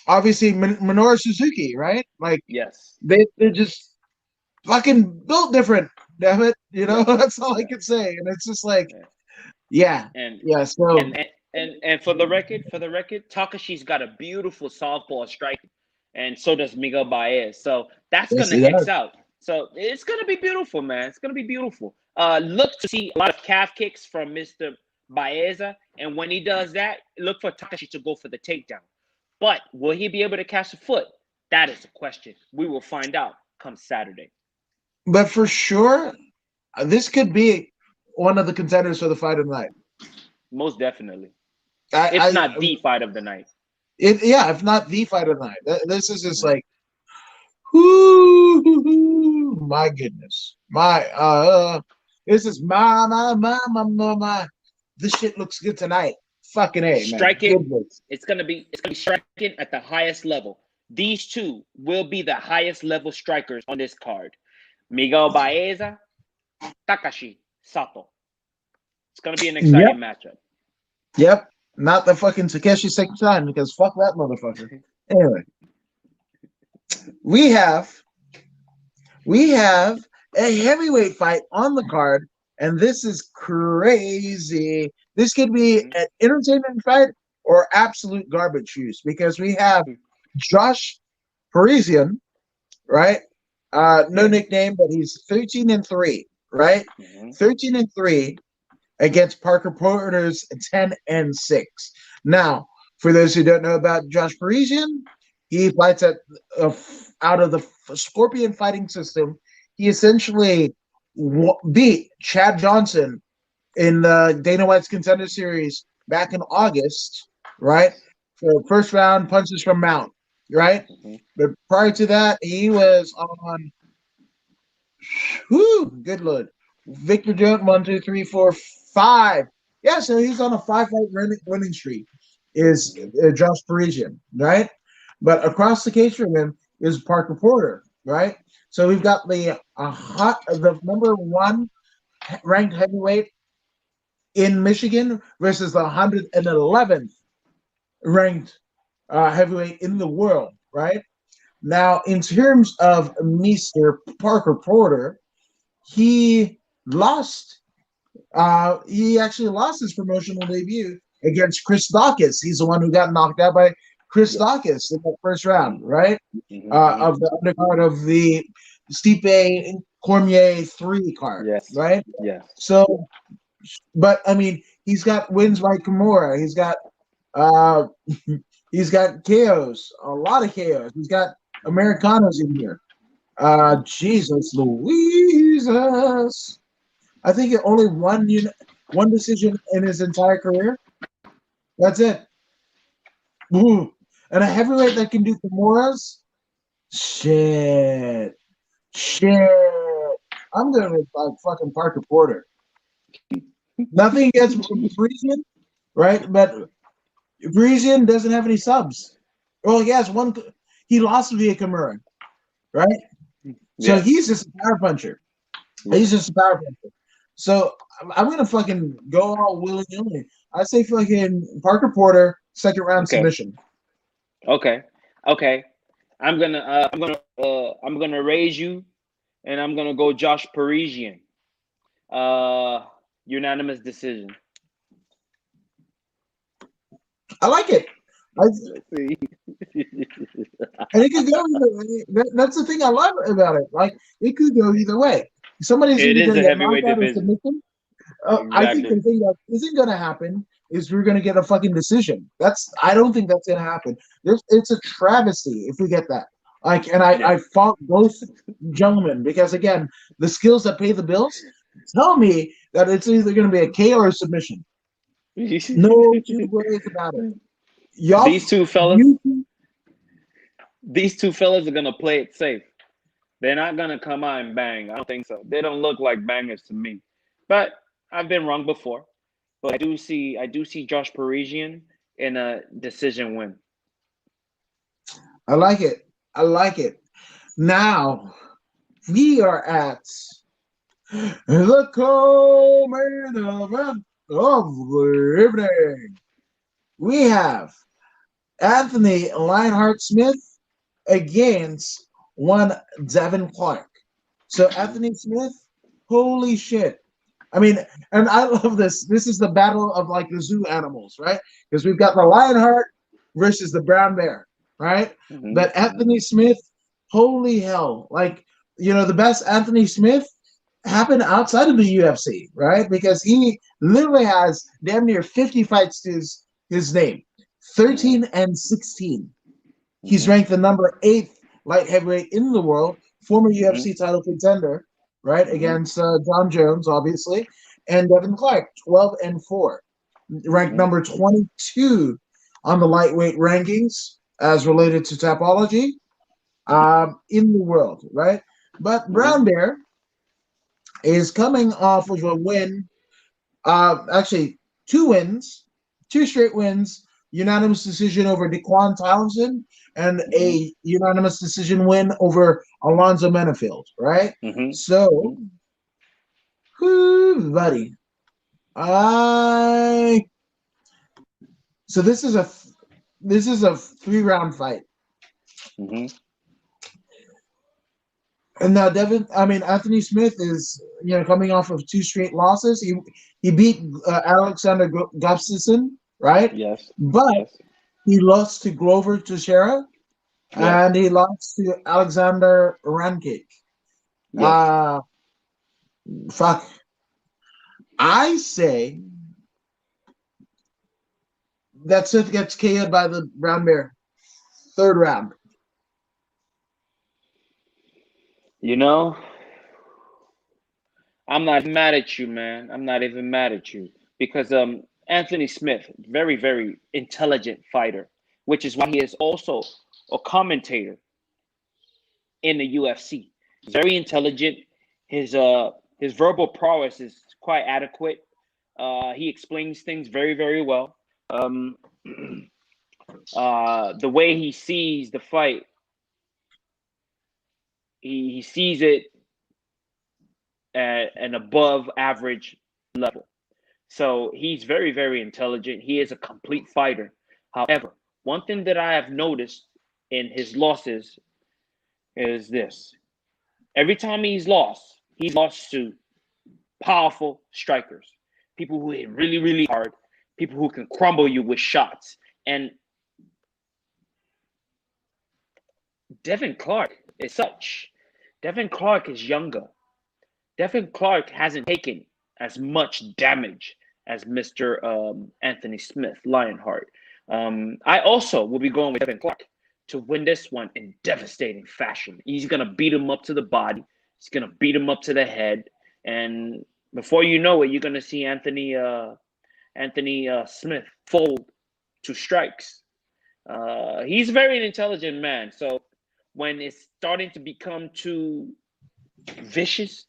obviously Minoru Suzuki, right? Like Yes. they're just fucking built different. Damn it. Yeah. That's all I can say. And it's just like, yeah. And Yeah. So and for the record, Takashi's got a beautiful southpaw strike, and so does Miguel Baez. So that's yes, gonna it X does. out. So it's gonna be beautiful, man. It's gonna be beautiful. Look to see a lot of calf kicks from Mr. Baeza, and when he does that, look for Takashi to go for the takedown. But will he be able to catch a foot? That is the question. We will find out come Saturday. But for sure, this could be one of the contenders for the fight of the night. Most definitely. If not the fight of the night. If not the fight of the night. This is just like, whoo, my goodness. This is my. This shit looks good tonight. Fucking A, man. Striking. It's gonna be striking at the highest level. These two will be the highest level strikers on this card. Miguel Baeza, Takashi Sato. It's gonna be an exciting matchup. Yep. Not the fucking Takeshi Sekishin, because fuck that motherfucker. Anyway. We have a heavyweight fight on the card, and this is crazy. This could be an entertainment fight or absolute garbage juice, because we have Josh Parisian, right? No nickname, but he's 13-3, right? 13-3 against Parker Porter's 10-6. Now, for those who don't know about Josh Parisian, he fights out of the Scorpion fighting system. He essentially beat Chad Johnson in the Dana White's Contender Series back in August, right? For first round punches from Mount, right? But prior to that, he was on, good Lord, Victor Jones, 1, 2, 3, 4, 5. Yeah, so he's on a 5-fight winning streak. Is Josh Parisian, right? But across the case from him is Parker Porter, right? So we've got the number 1 ranked heavyweight in Michigan versus the 111th ranked heavyweight in the world, right? Now, in terms of Mr. Parker Porter, he lost. He actually lost his promotional debut against Chris Dawkins. He's the one who got knocked out by Chris Dawkins in the first round, right? Of the undercard of the Stipe Cormier 3 card, right? Yeah. So, but I mean, he's got wins by Kimura. He's got KOs, a lot of KOs. He's got Americanos in here. Jesus Louises. I think only one decision in his entire career. That's it. Ooh. And a heavyweight that can do Kimuras? Shit. I'm going with fucking Parker Porter. Nothing against Parisian, right? But Parisian doesn't have any subs. Well, he has one. He lost via Kimura, right? So he's just a power puncher. He's just a power puncher. So I'm going to fucking go all willy-nilly. I say fucking Parker Porter, second round submission. Okay. I'm gonna raise you, and I'm gonna go Josh Parisian. Unanimous decision. I like it. And it could go either. That's the thing I love about it. Like, it could go either way. Somebody's either going to get knocked out or submission. Exactly. I think the thing that isn't going to happen is we're going to get a fucking decision. I don't think that's going to happen. It's a travesty if we get that. Like, and I fought both gentlemen because, again, the skills that pay the bills tell me that it's either going to be a KO or a submission. No two ways about it. These two fellas are gonna play it safe. They're not gonna come out and bang. I don't think so. They don't look like bangers to me. But I've been wrong before. But I do see Josh Parisian in a decision win. I like it. Now we are at the co-main event of the evening. We have Anthony Lionheart Smith against one Devin Clark. So Anthony Smith, holy shit. I mean, and I love this. This is the battle of like the zoo animals, right? Because we've got the Lionheart versus the brown bear, right? But Anthony Smith, holy hell. Like, the best Anthony Smith happened outside of the UFC, right? Because he literally has damn near 50 fights to his name. 13-16. He's ranked the number 8th light heavyweight in the world, former UFC title contender, right? Against John Jones, obviously, and Devin Clark, 12-4, ranked number 22 on the lightweight rankings as related to Tapology in the world, right? But Brown Bear is coming off of a win, actually 2 straight wins unanimous decision over Dequan Townsend, and Mm-hmm. a unanimous decision win over Alonzo Menafield, right? Mm-hmm. So, Mm-hmm. whew, buddy, I so this is a 3 round fight. Mm-hmm. And now Anthony Smith is coming off of 2 straight losses. He beat Alexander Gustafsson, right? Yes. But Yes. he lost to Glover Teixeira Yes. and he lost to Alexander Rankik. Yes. Uh, fuck. I say that Smith gets KO'd by the brown bear. 3rd round. You know, I'm not even mad at you, man. I'm not even mad at you because Anthony Smith, very very intelligent fighter, which is why he is also a commentator in the UFC. Very intelligent. His verbal prowess is quite adequate. He explains things very very well. Um, the way he sees the fight, he sees it at an above average level. So he's very, very intelligent. He is a complete fighter. However, one thing that I have noticed in his losses is this. Every time he's lost to powerful strikers, people who hit really, really hard, people who can crumble you with shots. And Devin Clark is such. Devin Clark is younger. Devin Clark hasn't taken as much damage as Mr. Anthony Smith, Lionheart. I also will be going with Devin Clark to win this one in devastating fashion. He's going to beat him up to the body. He's going to beat him up to the head. And before you know it, you're going to see Anthony Smith fold to strikes. He's a very intelligent man. So when it's starting to become too vicious,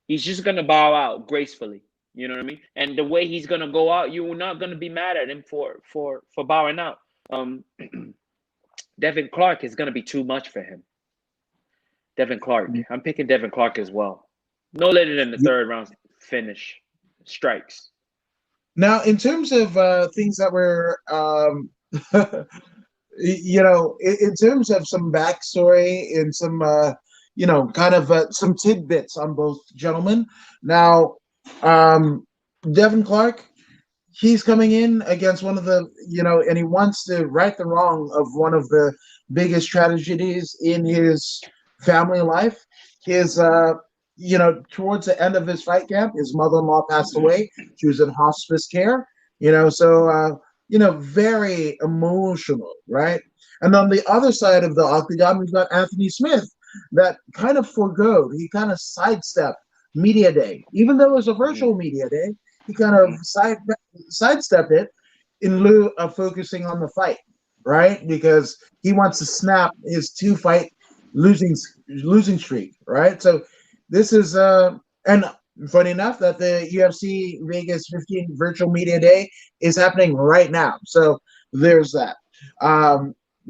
he's just gonna bow out gracefully. You know what I mean? And the way he's gonna go out, you're not gonna be mad at him for bowing out. Um, Devin Clark is gonna be too much for him. Devin Clark. I'm picking Devin Clark as well. No later than the 3rd round finish. Strikes. Now, in terms of things that were, in terms of some backstory and some, kind of some tidbits on both gentlemen. Now, um, Devin Clark, he's coming in against one of the, and he wants to right the wrong of one of the biggest tragedies in his family life. His, towards the end of his fight camp, his mother-in-law passed away. She was in hospice care, very emotional, right? And on the other side of the octagon, we've got Anthony Smith that kind of forgoed. He kind of sidestepped media day, even though it was a virtual media day. He kind of sidestepped it in lieu of focusing on the fight, right? Because he wants to snap his 2-fight losing streak, right? So this is and funny enough that the UFC Vegas 15 virtual media day is happening right now. So there's that.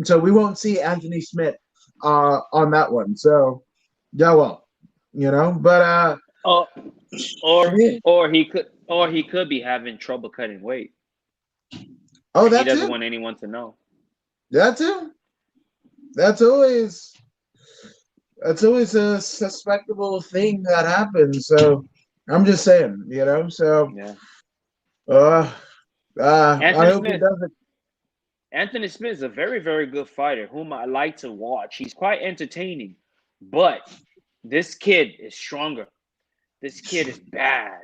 So we won't see Anthony Smith on that one. So yeah, well, but Oh, or yeah. he could be having trouble cutting weight, Oh, and he that doesn't too. want anyone to know. That too. That's always that's always a suspectable thing that happens. So I'm just saying, So Yeah. uh, I Anthony hope he Smith. doesn't. Anthony Smith is a very, very good fighter whom I like to watch. He's quite entertaining, but this kid is stronger. This kid is bad.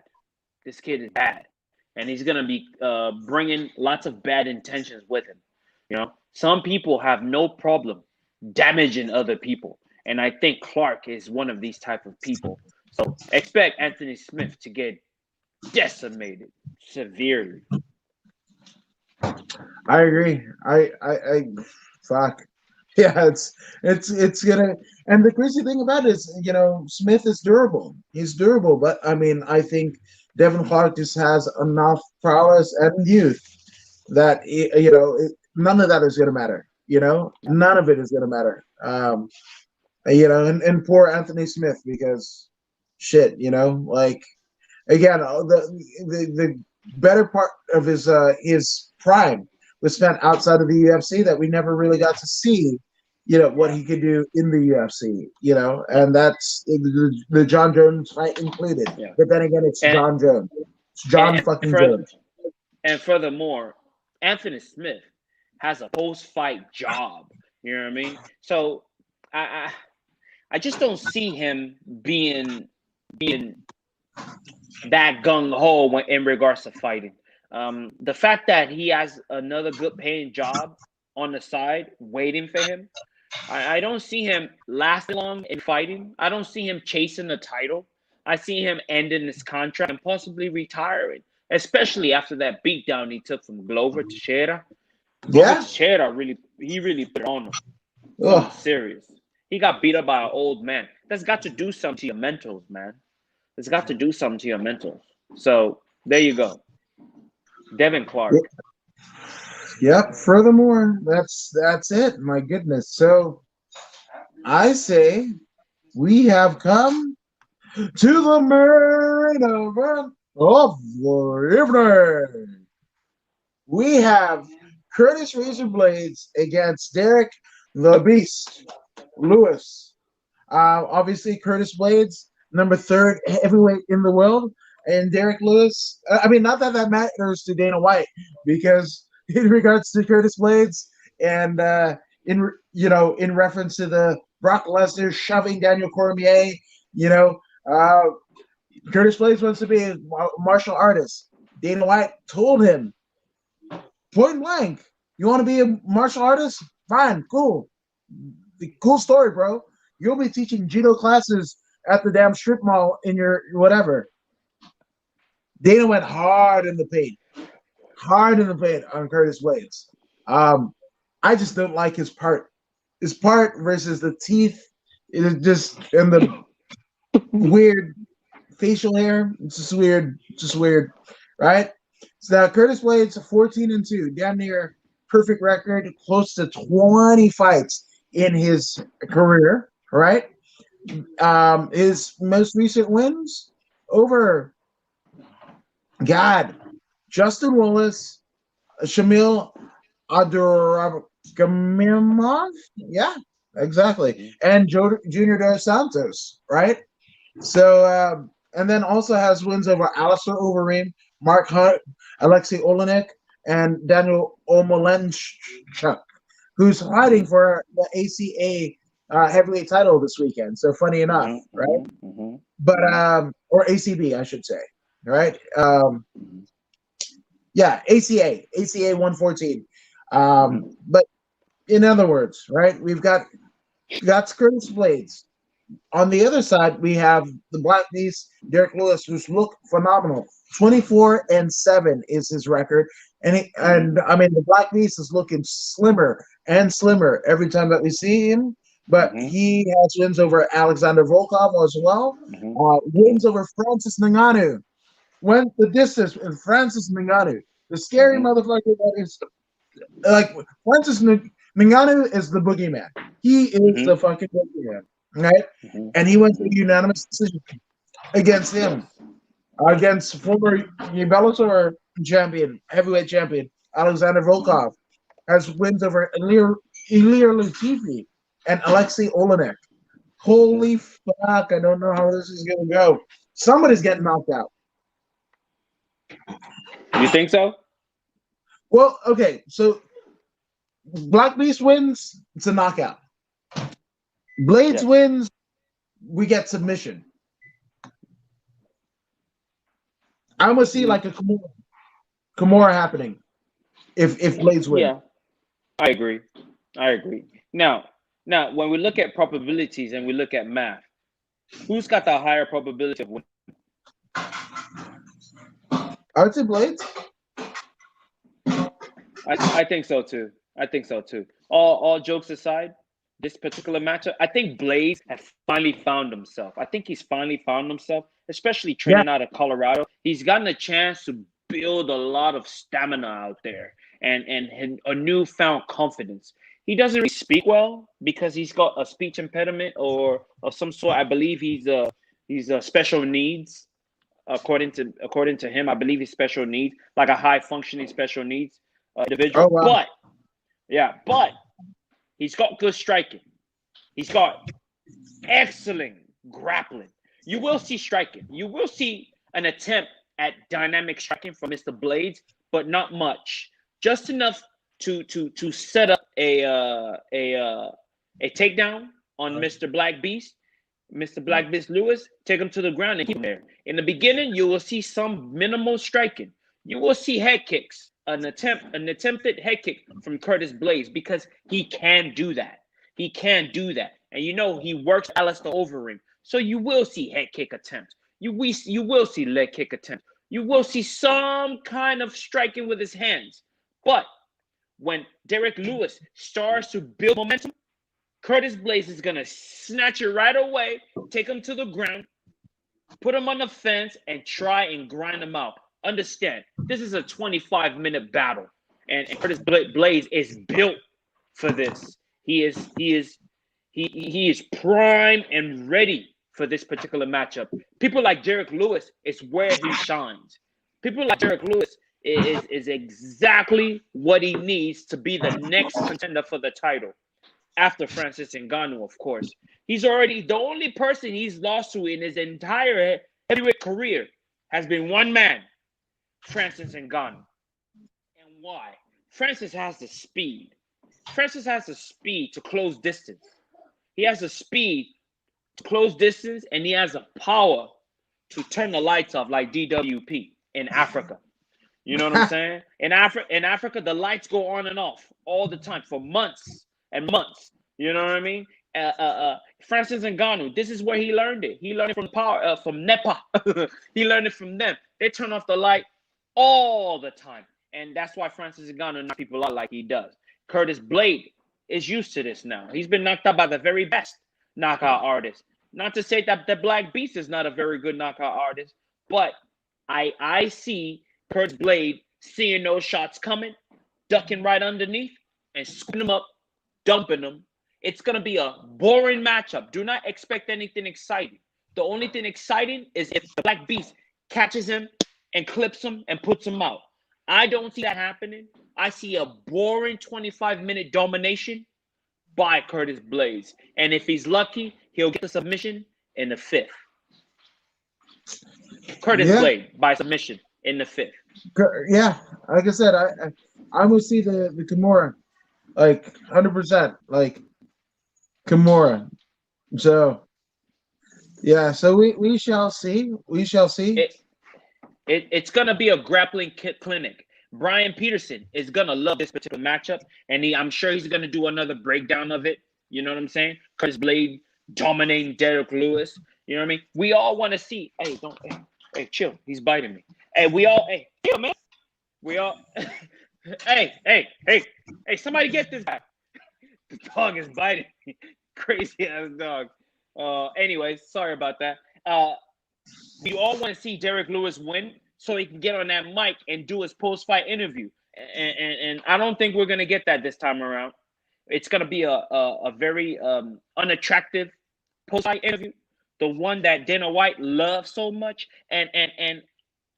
This kid is bad, and he's gonna be bringing lots of bad intentions with him. Some people have no problem damaging other people, and I think Clark is one of these type of people. So expect Anthony Smith to get decimated severely. I agree. I fuck. Yeah, it's gonna. And the crazy thing about it is, Smith is durable. He's durable, but I mean, I think Devin Clark just has enough prowess and youth that none of that is going to matter. None of it is going to matter. And poor Anthony Smith, because shit, like again, the better part of his prime was spent outside of the UFC, that we never really got to see, what he could do in the UFC, and that's the John Jones fight included. Yeah. But then again, it's John Jones. It's John fucking Jones. And furthermore, Anthony Smith has a post-fight job. You know what I mean? So I just don't see him being that gung ho in regards to fighting. The fact that he has another good paying job on the side waiting for him, I don't see him lasting long in fighting. I don't see him chasing the title. I see him ending his contract and possibly retiring, especially after that beatdown he took from Glover Teixeira. Yeah, Teixeira really put it on him. Something serious. He got beat up by an old man. That's got to do something to your mentals, man. It's got to do something to your mentals. So there you go. Devin Clark. Yep. Furthermore, that's it. My goodness. So I say we have come to the main event of the evening. We have Curtis Razor Blades against Derek the Beast Lewis. Obviously, Curtis Blades, number 3 heavyweight in the world, and Derek Lewis. I mean, not that matters to Dana White, because in regards to Curtis Blades and in reference to the Brock Lesnar shoving Daniel Cormier, Curtis Blades wants to be a martial artist. Dana White told him point blank, "You want to be a martial artist? Fine, cool. Cool story, bro. You'll be teaching judo classes at the damn strip mall in your whatever." Dana went hard in the paint on Curtis Blades. I just don't like his part. His part versus the teeth, it is just, and the weird facial hair. It's just weird, right? So now Curtis Blades 14-2, damn near perfect record, close to 20 fights in his career, right? His most recent wins over Justin Willis, Shamil Abdurakhimov, yeah, exactly, and Junior Dos Santos, right? So, and then also has wins over Alistair Overeem, Mark Hunt, Alexei Olenek, and Daniel Omolenchuk, who's fighting for the ACA heavyweight title this weekend. So funny enough, right? But or ACB, I should say, right? Yeah, ACA 114. But in other words, right? We've got Curtis Blades. On the other side, we have the Black Beast, Derek Lewis, who's looked phenomenal. 24-7 is his record, and I mean the Black Beast is looking slimmer and slimmer every time that we see him. But he has wins over Alexander Volkov as well. Wins over Francis Ngannou. Went the distance with Francis Ngannou, the scary motherfucker that is like Francis Ngannou is the boogeyman. He is the fucking boogeyman. Right? And he went to a unanimous decision against him, against former Bellator champion, heavyweight champion, Alexander Volkov, has wins over Ilir Latifi and Alexei Olenek. Holy fuck, I don't know how this is going to go. Somebody's getting knocked out. You think so? Well, okay, so Black Beast wins, it's a knockout. Blades wins, we get submission. I must see like a Kimura happening if Blades win. Yeah, I agree. Now, when we look at probabilities and we look at math, who's got the higher probability of winning? I would say Blades. I think so too. All jokes aside, this particular matchup, I think Blaze has finally found himself. Especially training out of Colorado. He's gotten a chance to build a lot of stamina out there. and a newfound confidence. He doesn't really speak well because he's got a speech impediment or of some sort. I believe he's special needs. According to him, I believe he's special needs, like a high functioning special needs individual. Oh wow. But he's got good striking. He's got excellent grappling. You will see striking. You will see an attempt at dynamic striking from Mr. Blades, but not much. Just enough to set up a takedown on Mr. Black Beast. Mr. Black Beast Lewis, take him to the ground and keep him there. In the beginning, you will see some minimal striking. You will see head kicks, an attempted head kick from Curtis Blades, because he can do that. He can do that. And you know he works Alistair Overeem. So you will see head kick attempts. You will see leg kick attempts. You will see some kind of striking with his hands. But when Derek Lewis starts to build momentum, Curtis Blades is going to snatch it right away, take him to the ground, put him on the fence, and try and grind him out. Understand, this is a 25-minute battle, and Curtis Blades is built for this. He is primed and ready for this particular matchup. People like Derek Lewis is where he shines. People like Derek Lewis is exactly what he needs to be the next contender for the title. After Francis Ngannou, of course. He's already the only person he's lost to in his entire heavyweight career has been one man, Francis Ngannou. And why? Francis has the speed. Francis has the speed to close distance. He has the speed to close distance, and he has the power to turn the lights off like DWP in Africa. You know what I'm saying? In Africa, the lights go on and off all the time for months and months. You know what I mean? Francis Ngannou, this is where he learned it. He learned it from NEPA. He learned it from them. They turn off the light all the time. And that's why Francis Ngannou knocks people out like he does. Curtis Blade is used to this now. He's been knocked out by the very best knockout artists. Not to say that the Black Beast is not a very good knockout artist, but I see Curtis Blade seeing those shots coming, ducking right underneath, and scooping them up, dumping them. It's going to be a boring matchup. Do not expect anything exciting. The only thing exciting is if the Black Beast catches him and clips him and puts him out. I don't see that happening. I see a boring 25-minute domination by Curtis Blades. And if he's lucky, he'll get the submission in the fifth. Curtis Blade by submission in the fifth. Yeah, like I said, I would see the Kimura, like 100%, like Kimura. So yeah, so we shall see. We shall see. It's gonna be a grappling clinic. Brian Peterson is gonna love this particular matchup, and I'm sure he's gonna do another breakdown of it. You know what I'm saying? Curtis Blade dominating Derek Lewis. You know what I mean? We all want to see. Hey, chill. He's biting me. Hey, chill, man. We all. hey, somebody get this guy. The dog is biting me. Crazy ass dog. Anyways, sorry about that. We all want to see Derek Lewis win so he can get on that mic and do his post-fight interview. And I don't think we're going to get that this time around. It's going to be a very unattractive post-fight interview, the one that Dana White loves so much. And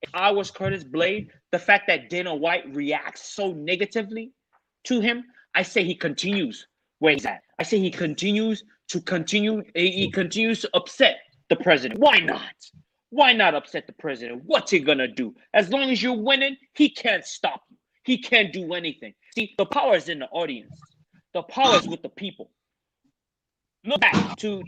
if I was Curtis Blade, the fact that Dana White reacts so negatively to him, I say he continues where he's at. I say he continues to upset the president. Why not? Why not upset the president? What's he gonna do? As long as you're winning, he can't stop you. He can't do anything. See, the power is in the audience. The power is with the people. Look back to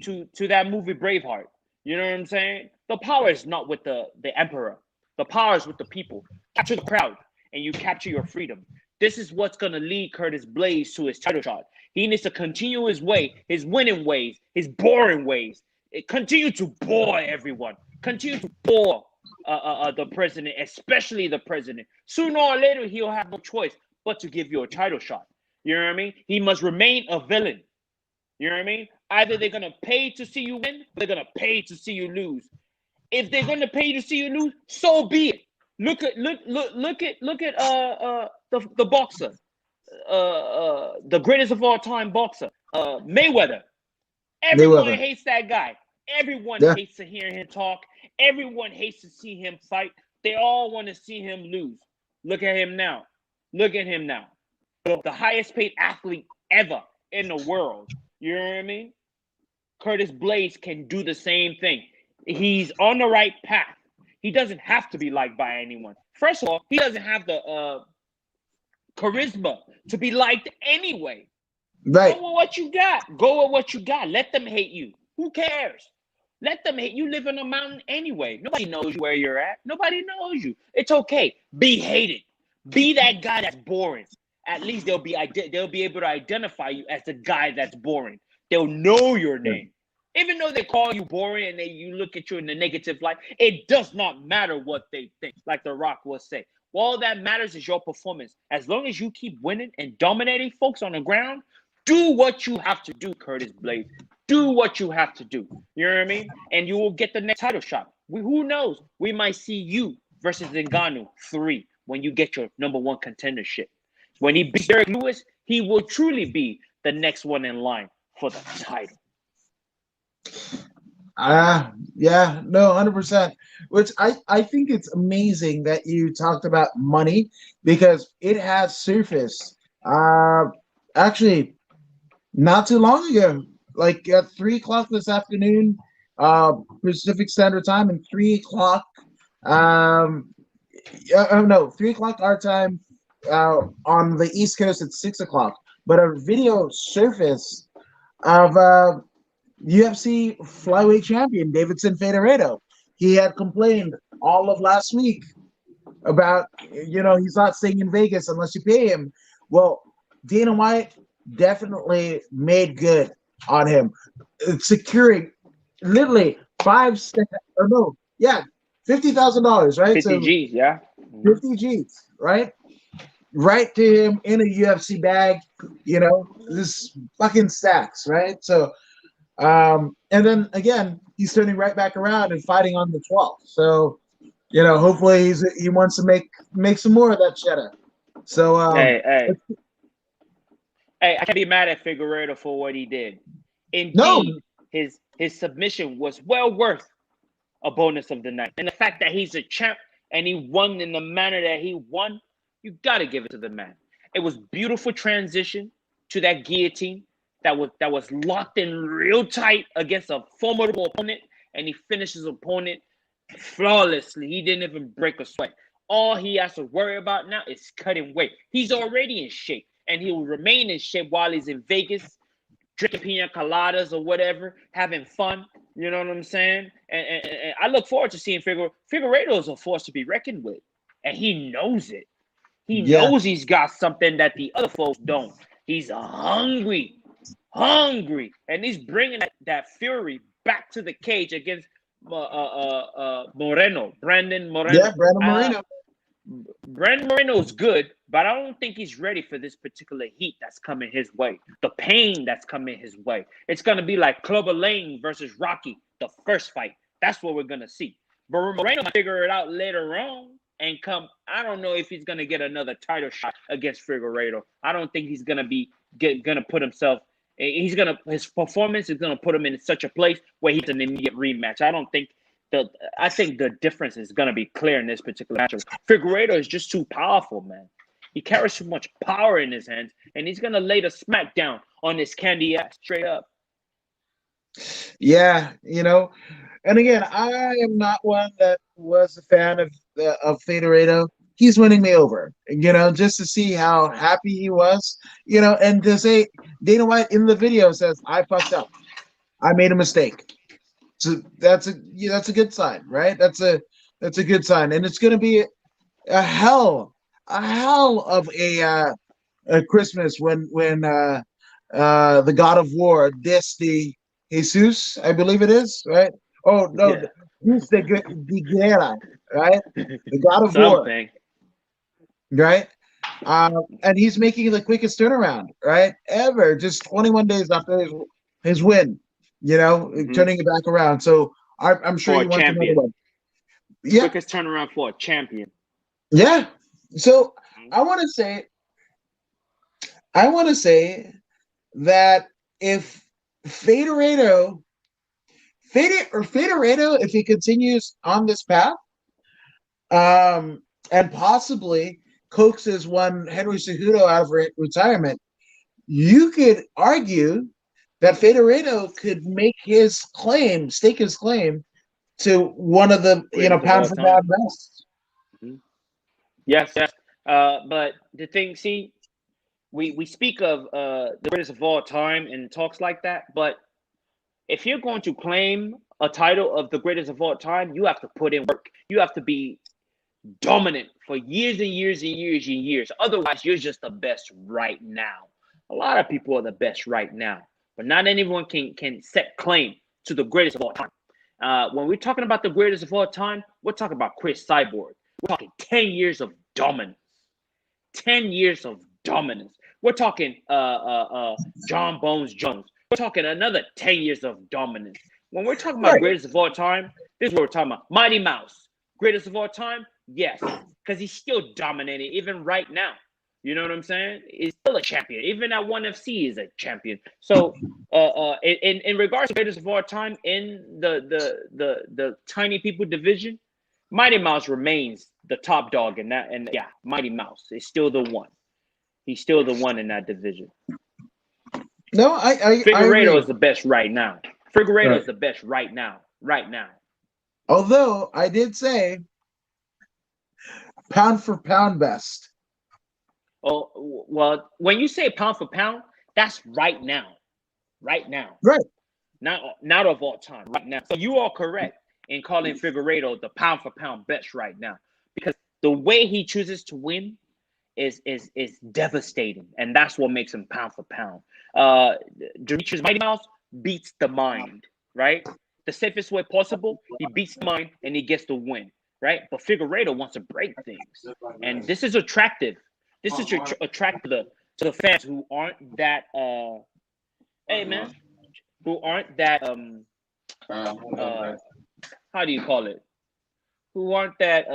that movie Braveheart. You know what I'm saying? The power is not with the emperor. The power is with the people. Capture the crowd, and you capture your freedom. This is what's gonna lead Curtis Blades to his title shot. He needs to continue his way, his winning ways, his boring ways. Continue to bore everyone. Continue to bore the president, especially the president. Sooner or later, he'll have no choice but to give you a title shot. You know what I mean? He must remain a villain. You know what I mean? Either they're gonna pay to see you win, or they're gonna pay to see you lose. If they're gonna pay to see you lose, so be it. Look at the boxer, the greatest of all time boxer, Mayweather. Everyone Mayweather. hates that guy. Everyone Yeah. hates to hear him talk. Everyone hates to see him fight. They all want to see him lose. Look at him now. Look at him now. The highest paid athlete ever in the world. You know what I mean? Curtis Blades can do the same thing. He's on the right path. He doesn't have to be liked by anyone. First of all, he doesn't have the charisma to be liked anyway. Right. Go with what you got. Go with what you got. Let them hate you. Who cares? Let them hate you. Live on a mountain anyway. Nobody knows where you're at. Nobody knows you. It's okay. Be hated. Be that guy that's boring. At least they'll be able to identify you as the guy that's boring. They'll know your name. Even though they call you boring and you look at you in the negative light, it does not matter what they think, like The Rock will say. All that matters is your performance. As long as you keep winning and dominating folks on the ground, do what you have to do, Curtis Blades. Do what you have to do. You know what I mean? And you will get the next title shot. Who knows? We might see you versus Ngannou 3 when you get your #1 contendership. When he beats Derek Lewis, he will truly be the next one in line for the title. Yeah, no, 100%. Which I think it's amazing that you talked about money because it has surfaced. Actually, not too long ago, like at 3 o'clock this afternoon, Pacific Standard Time, and 3 o'clock. No, 3 o'clock our time. On the East Coast at 6 o'clock. But a video surfaced of UFC flyweight champion Davidson Figueiredo. He had complained all of last week about, he's not staying in Vegas unless you pay him. Well, Dana White definitely made good on him, securing literally $50,000, right? 50 G's, yeah. 50 G's, right? Right to him in a UFC bag, this fucking stacks, right? So, and then again, he's turning right back around and fighting on the 12th. So, hopefully he wants to make some more of that cheddar. So, hey, I can't be mad at Figueiredo for what he did. Indeed, no, his submission was well worth a bonus of the night, and the fact that he's a champ and he won in the manner that he won. You got to give it to the man. It was beautiful transition to that guillotine that was locked in real tight against a formidable opponent, and he finished his opponent flawlessly. He didn't even break a sweat. All he has to worry about now is cutting weight. He's already in shape, and he will remain in shape while he's in Vegas, drinking pina coladas or whatever, having fun. You know what I'm saying? And I look forward to seeing Figueiredo. Figueiredo is a force to be reckoned with, and he knows it. He knows he's got something that the other folks don't. He's hungry, and he's bringing that fury back to the cage against Moreno, Brandon Moreno. Yeah, Brandon Moreno. Brandon Moreno's good, but I don't think he's ready for this particular heat that's coming his way. The pain that's coming his way. It's going to be like Clubber Lang versus Rocky, the first fight. That's what we're going to see. But Moreno might figure it out later on. And I don't know if he's gonna get another title shot against Figueiredo. I don't think he's gonna put himself. His performance is gonna put him in such a place where he's an immediate rematch. I think the difference is gonna be clear in this particular matchup. Figueiredo is just too powerful, man. He carries too much power in his hands, and he's gonna lay the smack down on this candy ass straight up. Yeah, and again, I am not one that was a fan of Figueiredo. He's winning me over, just to see how happy he was, and to say Dana White in the video says, "I fucked up, I made a mistake." So that's a good sign, right? That's a good sign, and it's going to be a hell of a Christmas when the God of War, the Jesus, I believe it is, right? Oh no, Yeah. He's the Guerra, right? The God of War, right? And he's making the quickest turnaround, right, ever. Just 21 days after his win, turning it back around. So I'm sure he wants another one. Yeah, quickest turnaround for a champion. Yeah. So I want to say that if Federado, if he continues on this path, and possibly coaxes one Henry Cejudo out of retirement, you could argue that Federado could stake his claim to one of the pound for pound best. Mm-hmm. Yes. But the thing, see, we speak of the greatest of all time and talks like that, but if you're going to claim a title of the greatest of all time, you have to put in work. You have to be dominant for years and years and years and years. Otherwise, you're just the best right now. A lot of people are the best right now, but not anyone can set claim to the greatest of all time. When we're talking about the greatest of all time, we're talking about Chris Cyborg. We're talking 10 years of dominance. 10 years of dominance. We're talking John Bones Jones. We're talking another 10 years of dominance. When we're talking about greatest of all time, this is what we're talking about. Mighty Mouse, greatest of all time? Yes, because he's still dominating even right now. You know what I'm saying? He's still a champion. Even at ONE FC is a champion. So in regards to greatest of all time in the tiny people division, Mighty Mouse remains the top dog in that. And yeah, Mighty Mouse is still the one. He's still the one in that division. No, Figueiredo is the best right now. Figueiredo is the best right now. Right now. Although I did say pound for pound best. Oh, well, when you say pound for pound, that's right now. Right now. Right. Not of all time. Right now. So you are correct in calling Figueiredo the pound for pound best right now. Because the way he chooses to win is devastating. And that's what makes him pound for pound. Demetrius Mighty Mouse beats the mind, right? The safest way possible, he beats the mind and he gets the win, right? But Figueiredo wants to break things. And this is attractive. This is attractive to the fans who aren't that who aren't that how do you call it? Who aren't that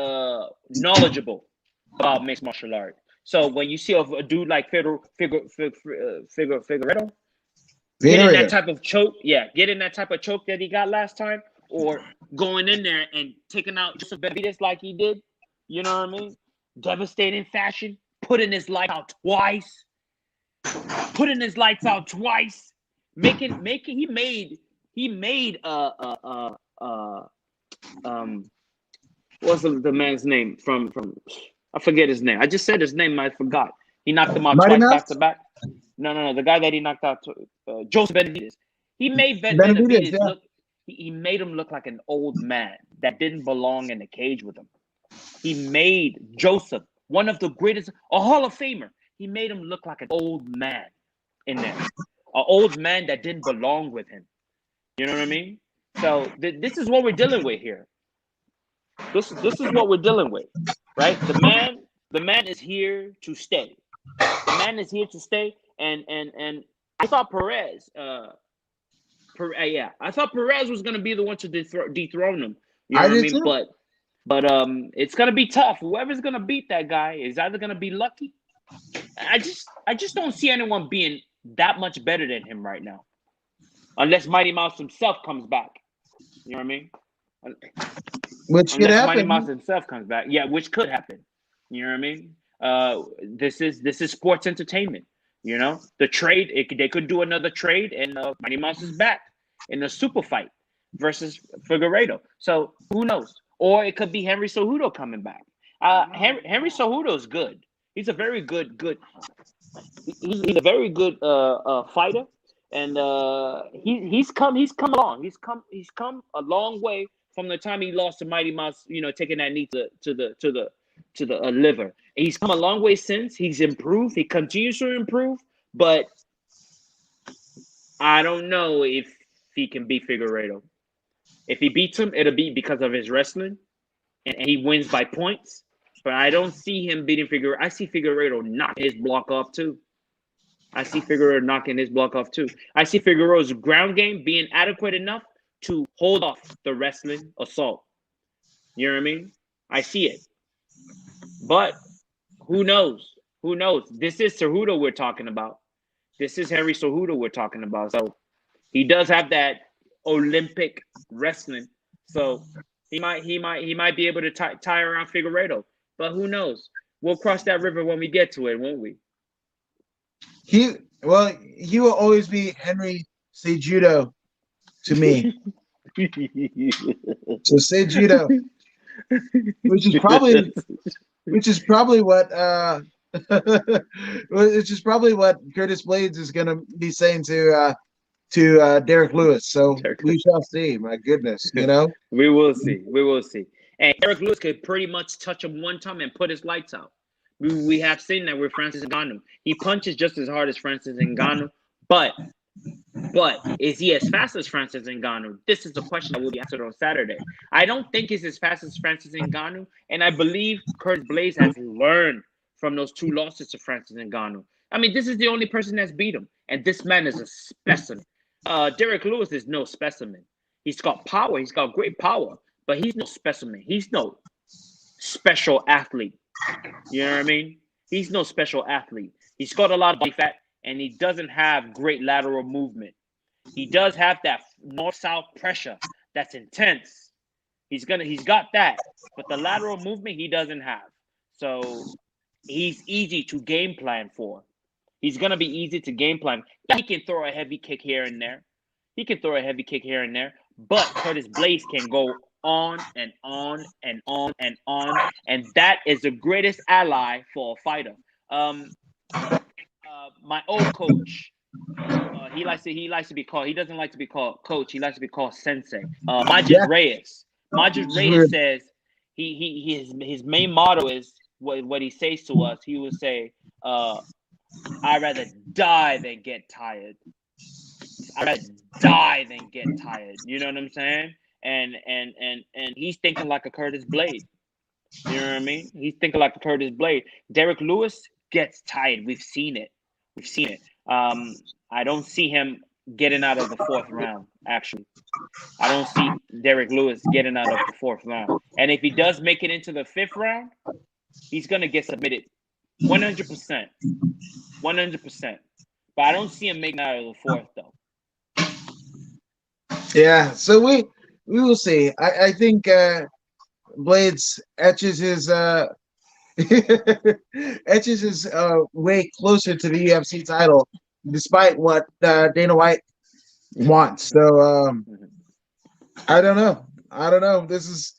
knowledgeable about mixed martial art. So when you see a dude like Figueiredo getting that type of choke, getting that type of choke that he got last time, or going in there and taking out Joseph Benavidez like he did, you know what I mean? Devastating fashion, putting his lights out twice, he made what's the man's name from I forget his name. I just said his name, I forgot. He knocked him out twice back to back. No. The guy that he knocked out, Joseph Benavidez. He made Benavidez look. He made him look like an old man that didn't belong in the cage with him. He made Joseph one of the greatest, a Hall of Famer. He made him look like an old man in there, an old man that didn't belong with him. You know what I mean? So this is what we're dealing with here. This is what we're dealing with, right? The man is here to stay. The man is here to stay, and I thought Perez, I thought Perez was gonna be the one to dethrone him. You know what I mean? Too. But it's gonna be tough. Whoever's gonna beat that guy is either gonna be lucky. I just don't see anyone being that much better than him right now, unless Mighty Mouse himself comes back. You know what I mean? Which could happen. Mighty Mouse himself comes back. Yeah, which could happen. You know what I mean? This is sports entertainment. You know, the trade, they could do another trade, and Mighty Mouse is back in a super fight versus Figueiredo. So who knows? Or it could be Henry Cejudo coming back. Henry Cejudo is good. He's a very good. He's a very good fighter, and he's come along. He's come a long way from the time he lost to Mighty Mouse. You know, taking that knee to the liver. He's come a long way since. He's improved. He continues to improve, but I don't know if he can beat Figueiredo. If he beats him, it'll be because of his wrestling, and he wins by points. But I don't see him beating Figueiredo. I see Figueiredo knocking his block off too. I see Figueiredo's ground game being adequate enough to hold off the wrestling assault. You know what I mean? I see it. But Who knows? Who knows? This is Cejudo we're talking about. This is Henry Cejudo we're talking about. So he does have that Olympic wrestling. So he might be able to tie around Figueiredo. But who knows? We'll cross that river when we get to it, won't we? He will always be Henry Cejudo to me. So Cejudo, which is probably what which is probably what Curtis Blades is going to be saying to Derek Lewis. So we shall see. My goodness, we will see. We will see. And Derek Lewis could pretty much touch him one time and put his lights out. We have seen that with Francis Ngannou. He punches just as hard as Francis Ngannou, but is he as fast as Francis Ngannou? This is a question that will be answered on Saturday. I don't think he's as fast as Francis Ngannou, and I believe Curtis Blades has learned from those 2 losses to Francis Ngannou. I mean, this is the only person that's beat him, and this man is a specimen. Derek Lewis is no specimen. He's got power. He's got great power, but he's no specimen. He's no special athlete. You know what I mean? He's no special athlete. He's got a lot of body fat, and he doesn't have great lateral movement. He does have that north-south pressure that's intense. He's got that, but the lateral movement he doesn't have. So he's easy to game plan for. He's gonna be easy to game plan. He can throw a heavy kick here and there. But Curtis Blades can go on and on and on and on, and that is the greatest ally for a fighter. My old coach, he likes to be called. He doesn't like to be called coach. He likes to be called sensei. Majid Reyes. Majid Reyes says his main motto is what he says to us. He will say, "I'd rather die than get tired. I'd rather die than get tired." You know what I'm saying? And he's thinking like a Curtis Blade. You know what I mean? He's thinking like a Curtis Blade. Derek Lewis gets tired. We've seen it. I don't see him getting out of the 4th round, actually. I don't see Derek Lewis getting out of the 4th round. And if he does make it into the 5th round, he's going to get submitted 100%. 100%. But I don't see him making it out of the 4th, though. Yeah, so we will see. I think Blades etches his way closer to the UFC title, despite what Dana White wants. So I don't know. This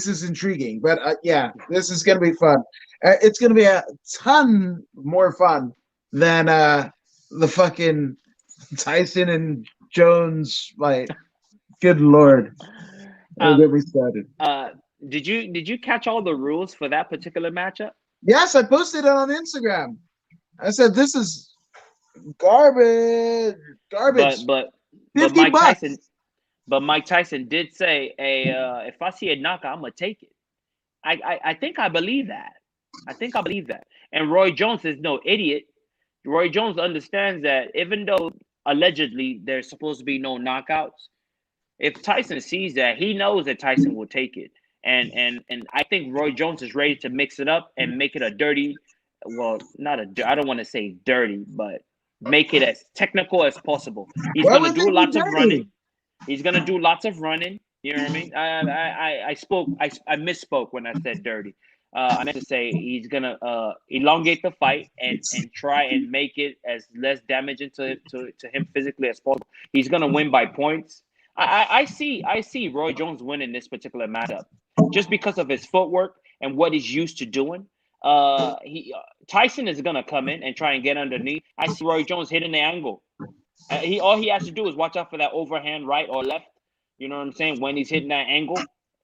is intriguing, but yeah, this is gonna be fun. It's gonna be a ton more fun than the fucking Tyson and Jones fight. Good Lord. Get me started. Did you catch all the rules for that particular matchup? Yes, I posted it on Instagram. I said this is garbage. But Mike Tyson did say, if I see a knockout, I'm gonna take it. I think I believe that. And Roy Jones is no idiot. Roy Jones understands that even though allegedly there's supposed to be no knockouts, if Tyson sees that, he knows that Tyson will take it. And I think Roy Jones is ready to mix it up and make it a dirty, well, I don't want to say dirty, but make it as technical as possible. He's going to do lots of running. He's going to do lots of running. You know what I mean? I misspoke when I said dirty. I meant to say he's going to elongate the fight and try and make it as less damaging to him physically as possible. He's going to win by points. I see Roy Jones winning this particular matchup just because of his footwork and what he's used to doing. Tyson is gonna come in and try and get underneath. I see Roy Jones hitting the angle. All he has to do is watch out for that overhand right or left. You know what I'm saying? When he's hitting that angle,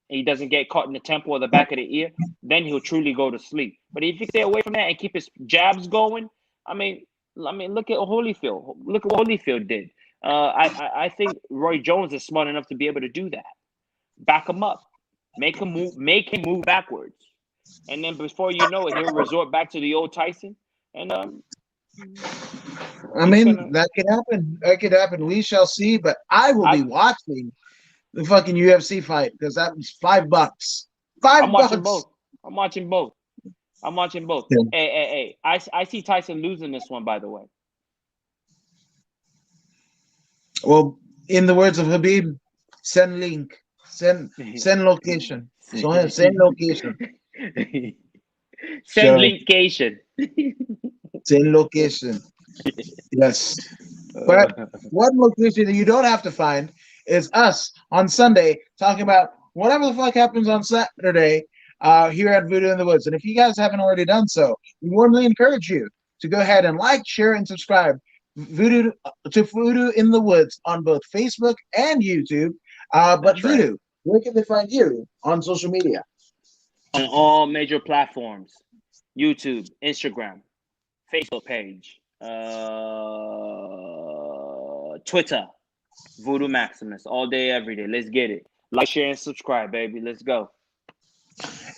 he doesn't get caught in the temple or the back of the ear. Then he'll truly go to sleep. But if he stay away from that and keep his jabs going, I mean, look at Holyfield. Look at what Holyfield did. I think Roy Jones is smart enough to be able to do that. Back him up, make him move backwards, and then before you know it, he'll resort back to the old Tyson. And that could happen. We shall see. But I will be watching the fucking UFC fight because that was $5. $5. I'm watching both. I'm watching both. Yeah. Hey. I see Tyson losing this one, by the way. Well, in the words of Habib, send link, send location. So send location. Send So linkation. send location. Yes. But one location that you don't have to find is us on Sunday talking about whatever the fuck happens on Saturday here at Voodoo in the Woods. And if you guys haven't already done so, we warmly encourage you to go ahead and like, share, and subscribe Voodoo to Voodoo in the Woods on both Facebook and YouTube. But That's right. Voodoo, where can they find you on social media? On all major platforms: YouTube, Instagram, Facebook page, Twitter, Voodoo Maximus, all day, every day. Let's get it. Like, share, and subscribe, baby. Let's go.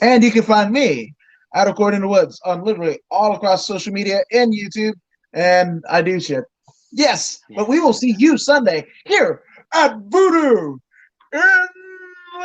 And you can find me at According to Woods on literally all across social media and YouTube. And I do shit. Yes, but we will see you Sunday here at Voodoo in